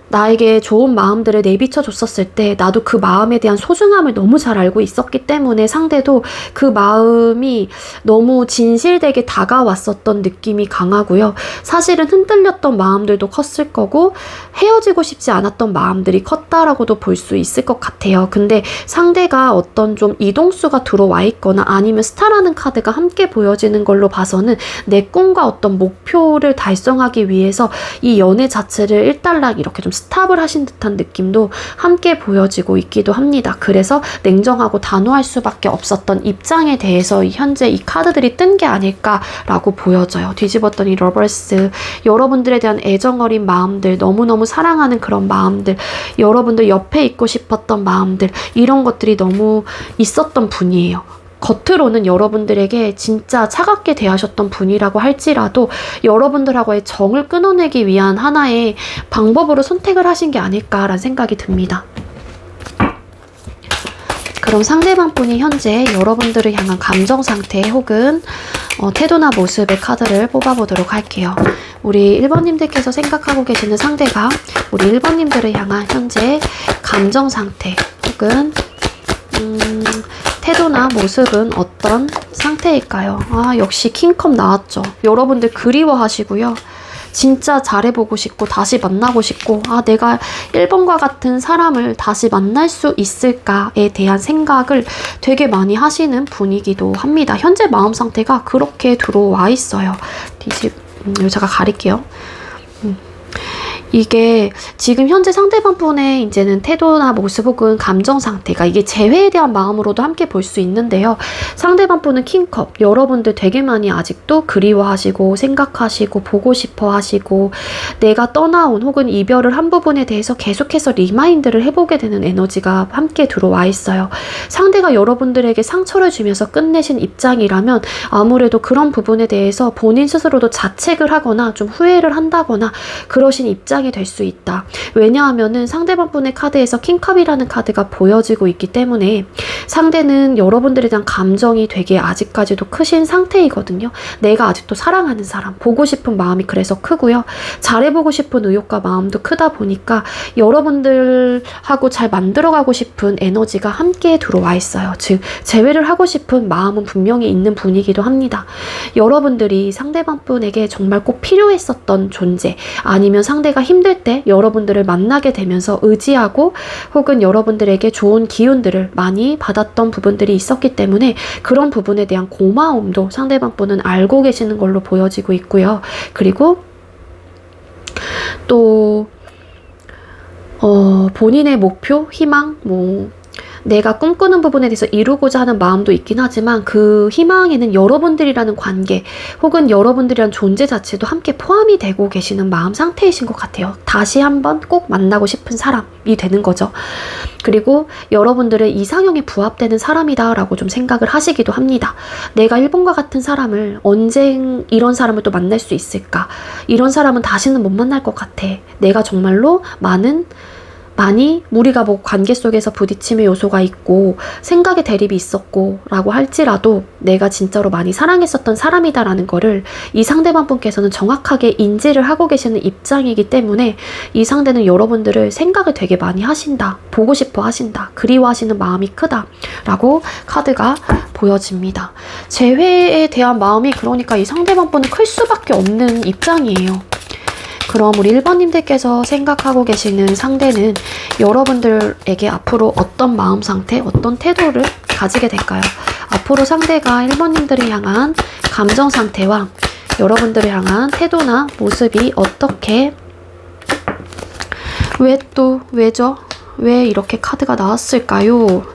나에게 좋은 마음들을 내비쳐 줬었을 때 나도 그 마음에 대한 소중함을 너무 잘 알고 있었기 때문에 상대도 그 마음이 너무 진실되게 다가왔었던 느낌이 강하고요. 사실은 흔들렸던 마음들도 컸을 거고 헤어지고 싶지 않았던 마음들이 컸다라고도 볼 수 있을 것 같아요. 근데 상대가 어떤 좀 이동수가 들어와 있거나 아니면 스타라는 카드가 함께 보여지는 걸로 봐서는 내 꿈과 어떤 목표를 달성하기 위해서 이 연애 자체를 일단락 이렇게 좀 스탑을 하신 듯한 느낌도 함께 보여지고 있기도 합니다. 그래서 냉정하고 단호할 수밖에 없었던 입장에 대해서 현재 이 카드들이 뜬 게 아닐까라고 보여져요. 뒤집었더니 러버스, 여러분들에 대한 애정어린 마음들, 너무너무 사랑하는 그런 마음들, 여러분들 옆에 있고 싶었던 마음들, 이런 것들이 너무 있었던 분이에요. 겉으로는 여러분들에게 진짜 차갑게 대하셨던 분이라고 할지라도 여러분들하고의 정을 끊어내기 위한 하나의 방법으로 선택을 하신 게 아닐까라는 생각이 듭니다. 그럼 상대방 분이 현재 여러분들을 향한 감정 상태 혹은 태도나 모습의 카드를 뽑아보도록 할게요. 우리 1번님들께서 생각하고 계시는 상대가 우리 1번님들을 향한 현재 감정 상태 혹은 태도나 모습은 어떤 상태일까요? 아, 역시 킹컵 나왔죠. 여러분들 그리워하시고요. 진짜 잘해보고 싶고 다시 만나고 싶고 내가 1번과 같은 사람을 다시 만날 수 있을까에 대한 생각을 되게 많이 하시는 분이기도 합니다. 현재 마음 상태가 그렇게 들어와 있어요. 제가 가릴게요. 이게 지금 현재 상대방 분의 이제는 태도나 모습 혹은 감정 상태가 이게 재회에 대한 마음으로도 함께 볼 수 있는데요. 상대방 분은 킹컵, 여러분들 되게 많이 아직도 그리워하시고 생각하시고 보고 싶어 하시고 내가 떠나온 혹은 이별을 한 부분에 대해서 계속해서 리마인드를 해보게 되는 에너지가 함께 들어와 있어요. 상대가 여러분들에게 상처를 주면서 끝내신 입장이라면 아무래도 그런 부분에 대해서 본인 스스로도 자책을 하거나 좀 후회를 한다거나 그러신 입장이 될 수 있다. 왜냐하면은 상대방 분의 카드에서 킹컵이라는 카드가 보여지고 있기 때문에 상대는 여러분들에 대한 감정이 되게 아직까지도 크신 상태이거든요. 내가 아직도 사랑하는 사람, 보고 싶은 마음이 그래서 크고요. 잘해보고 싶은 의욕과 마음도 크다 보니까 여러분들하고 잘 만들어가고 싶은 에너지가 함께 들어와 있어요. 즉 재회를 하고 싶은 마음은 분명히 있는 분이기도 합니다. 여러분들이 상대방 분에게 정말 꼭 필요했었던 존재, 아니면 상대가 힘들 때 여러분들을 만나게 되면서 의지하고 혹은 여러분들에게 좋은 기운들을 많이 받았던 부분들이 있었기 때문에 그런 부분에 대한 고마움도 상대방 분은 알고 계시는 걸로 보여지고 있고요. 그리고 또 본인의 목표, 희망, 내가 꿈꾸는 부분에 대해서 이루고자 하는 마음도 있긴 하지만 그 희망에는 여러분들이라는 관계 혹은 여러분들이란 존재 자체도 함께 포함이 되고 계시는 마음 상태이신 것 같아요. 다시 한번 꼭 만나고 싶은 사람이 되는 거죠. 그리고 여러분들의 이상형에 부합되는 사람이다 라고 좀 생각을 하시기도 합니다. 내가 1번과 같은 사람을 언제 이런 사람을 또 만날 수 있을까? 이런 사람은 다시는 못 만날 것 같아. 내가 정말로 많이 우리가 관계 속에서 부딪힘의 요소가 있고 생각의 대립이 있었고 라고 할지라도 내가 진짜로 많이 사랑했었던 사람이다 라는 거를 이 상대방 분께서는 정확하게 인지를 하고 계시는 입장이기 때문에 이 상대는 여러분들을 생각을 되게 많이 하신다, 보고 싶어 하신다, 그리워하시는 마음이 크다 라고 카드가 보여집니다. 재회에 대한 마음이 그러니까 이 상대방 분은 클 수밖에 없는 입장이에요. 그럼 우리 1번님들께서 생각하고 계시는 상대는 여러분들에게 앞으로 어떤 마음 상태, 어떤 태도를 가지게 될까요? 앞으로 상대가 1번님들을 향한 감정 상태와 여러분들을 향한 태도나 모습이 어떻게 왜죠? 왜 이렇게 카드가 나왔을까요?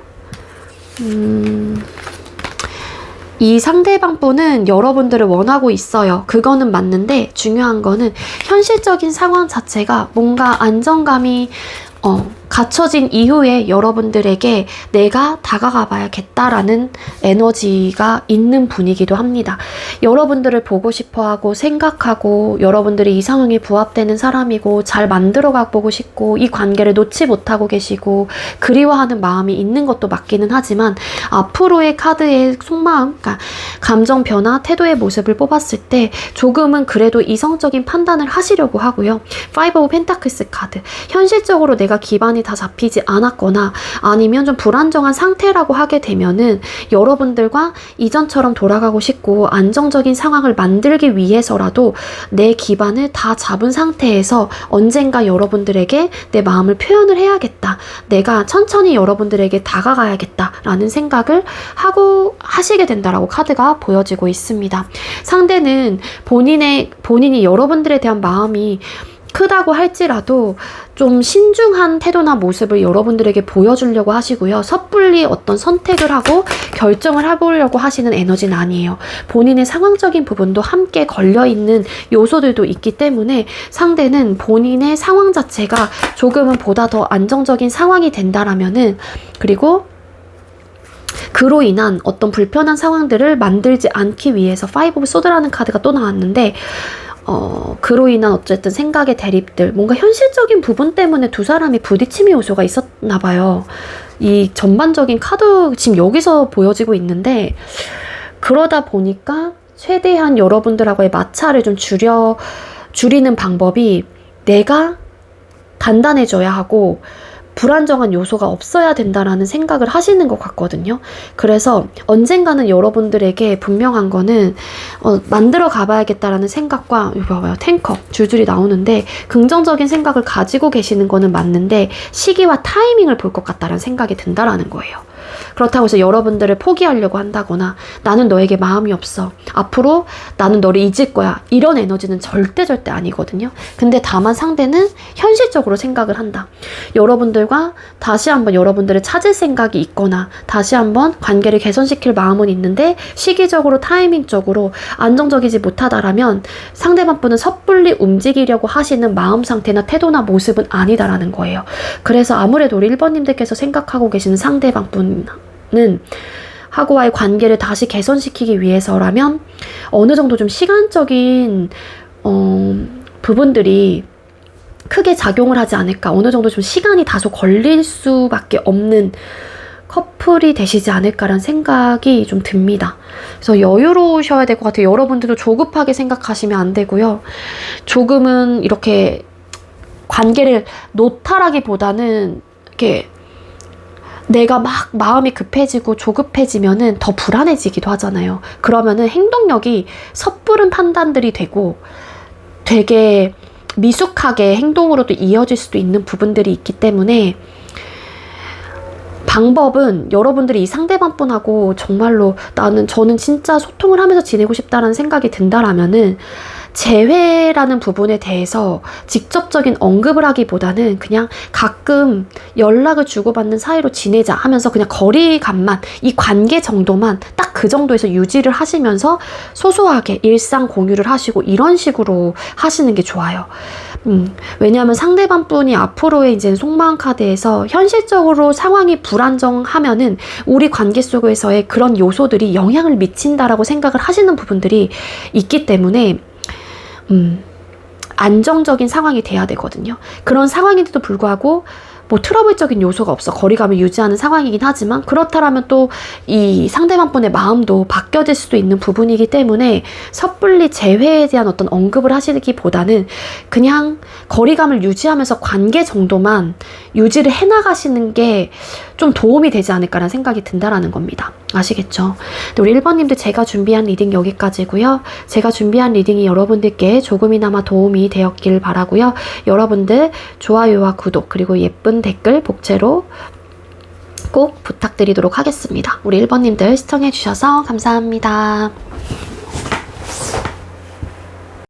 이 상대방 분은 여러분들을 원하고 있어요. 그거는 맞는데 중요한 거는 현실적인 상황 자체가 뭔가 안정감이 갖춰진 이후에 여러분들에게 내가 다가가 봐야겠다라는 에너지가 있는 분이기도 합니다. 여러분들을 보고 싶어하고 생각하고 여러분들이 이 상황에 부합되는 사람이고 잘 만들어가 보고 싶고 이 관계를 놓지 못하고 계시고 그리워하는 마음이 있는 것도 맞기는 하지만 앞으로의 카드의 속마음, 그러니까 감정 변화, 태도의 모습을 뽑았을 때 조금은 그래도 이성적인 판단을 하시려고 하고요. 5 오브 펜타클스 카드, 현실적으로 내가 기반이 다 잡히지 않았거나 아니면 좀 불안정한 상태라고 하게 되면은 여러분들과 이전처럼 돌아가고 싶고 안정적인 상황을 만들기 위해서라도 내 기반을 다 잡은 상태에서 언젠가 여러분들에게 내 마음을 표현을 해야겠다, 내가 천천히 여러분들에게 다가가야겠다 라는 생각을 하시게 된다라고 카드가 보여지고 있습니다. 상대는 본인이 여러분들에 대한 마음이 크다고 할지라도 좀 신중한 태도나 모습을 여러분들에게 보여주려고 하시고요. 섣불리 어떤 선택을 하고 결정을 해보려고 하시는 에너지는 아니에요. 본인의 상황적인 부분도 함께 걸려있는 요소들도 있기 때문에 상대는 본인의 상황 자체가 조금은 보다 더 안정적인 상황이 된다라면은, 그리고 그로 인한 어떤 불편한 상황들을 만들지 않기 위해서 5 오브 소드라는 카드가 또 나왔는데 그로 인한 어쨌든 생각의 대립들, 뭔가 현실적인 부분 때문에 두 사람이 부딪힘의 요소가 있었나 봐요. 이 전반적인 카드 지금 여기서 보여지고 있는데, 그러다 보니까 최대한 여러분들하고의 마찰을 좀 줄이는 방법이 내가 단단해져야 하고 불안정한 요소가 없어야 된다라는 생각을 하시는 것 같거든요. 그래서 언젠가는 여러분들에게 분명한 거는 만들어 가봐야겠다라는 생각과, 이거 봐봐요, 탱커 줄줄이 나오는데, 긍정적인 생각을 가지고 계시는 거는 맞는데 시기와 타이밍을 볼 것 같다라는 생각이 든다라는 거예요. 그렇다고 해서 여러분들을 포기하려고 한다거나 나는 너에게 마음이 없어, 앞으로 나는 너를 잊을 거야, 이런 에너지는 절대 아니거든요. 근데 다만 상대는 현실적으로 생각을 한다. 여러분들과 다시 한번 여러분들을 찾을 생각이 있거나 다시 한번 관계를 개선시킬 마음은 있는데 시기적으로 타이밍적으로 안정적이지 못하다라면 상대방 분은 섣불리 움직이려고 하시는 마음 상태나 태도나 모습은 아니다라는 거예요. 그래서 아무래도 우리 1번님들께서 생각하고 계시는 상대방 분은 하고와의 관계를 다시 개선시키기 위해서라면 어느 정도 좀 시간적인 부분들이 크게 작용을 하지 않을까, 어느 정도 좀 시간이 다소 걸릴 수밖에 없는 커플이 되시지 않을까라는 생각이 좀 듭니다. 그래서 여유로우셔야 될 것 같아요. 여러분들도 조급하게 생각하시면 안 되고요. 조금은 이렇게 관계를 노탈하기보다는 이렇게 내가 막 마음이 급해지고 조급해지면은 더 불안해지기도 하잖아요. 그러면은 행동력이 섣부른 판단들이 되고 되게 미숙하게 행동으로도 이어질 수도 있는 부분들이 있기 때문에, 방법은 여러분들이 이 상대방 분하고 정말로 저는 진짜 소통을 하면서 지내고 싶다라는 생각이 든다라면은 재회라는 부분에 대해서 직접적인 언급을 하기보다는 그냥 가끔 연락을 주고받는 사이로 지내자 하면서 그냥 거리감만, 이 관계 정도만 딱 그 정도에서 유지를 하시면서 소소하게 일상 공유를 하시고 이런 식으로 하시는 게 좋아요. 왜냐하면 상대방 분이 앞으로의 이제 속마음 카드에서 현실적으로 상황이 불안정하면은 우리 관계 속에서의 그런 요소들이 영향을 미친다라고 생각을 하시는 부분들이 있기 때문에 안정적인 상황이 돼야 되거든요. 그런 상황인데도 불구하고 뭐 트러블적인 요소가 없어 거리감을 유지하는 상황이긴 하지만, 그렇다라면 또 이 상대방 분의 마음도 바뀌어질 수도 있는 부분이기 때문에 섣불리 재회에 대한 어떤 언급을 하시기보다는 그냥 거리감을 유지하면서 관계 정도만 유지를 해나가시는 게 좀 도움이 되지 않을까라는 생각이 든다라는 겁니다. 아시겠죠? 우리 1번님들 제가 준비한 리딩 여기까지고요. 제가 준비한 리딩이 여러분들께 조금이나마 도움이 되었길 바라고요. 여러분들 좋아요와 구독 그리고 예쁜 댓글 복채로 꼭 부탁드리도록 하겠습니다. 우리 1번님들 시청해주셔서 감사합니다.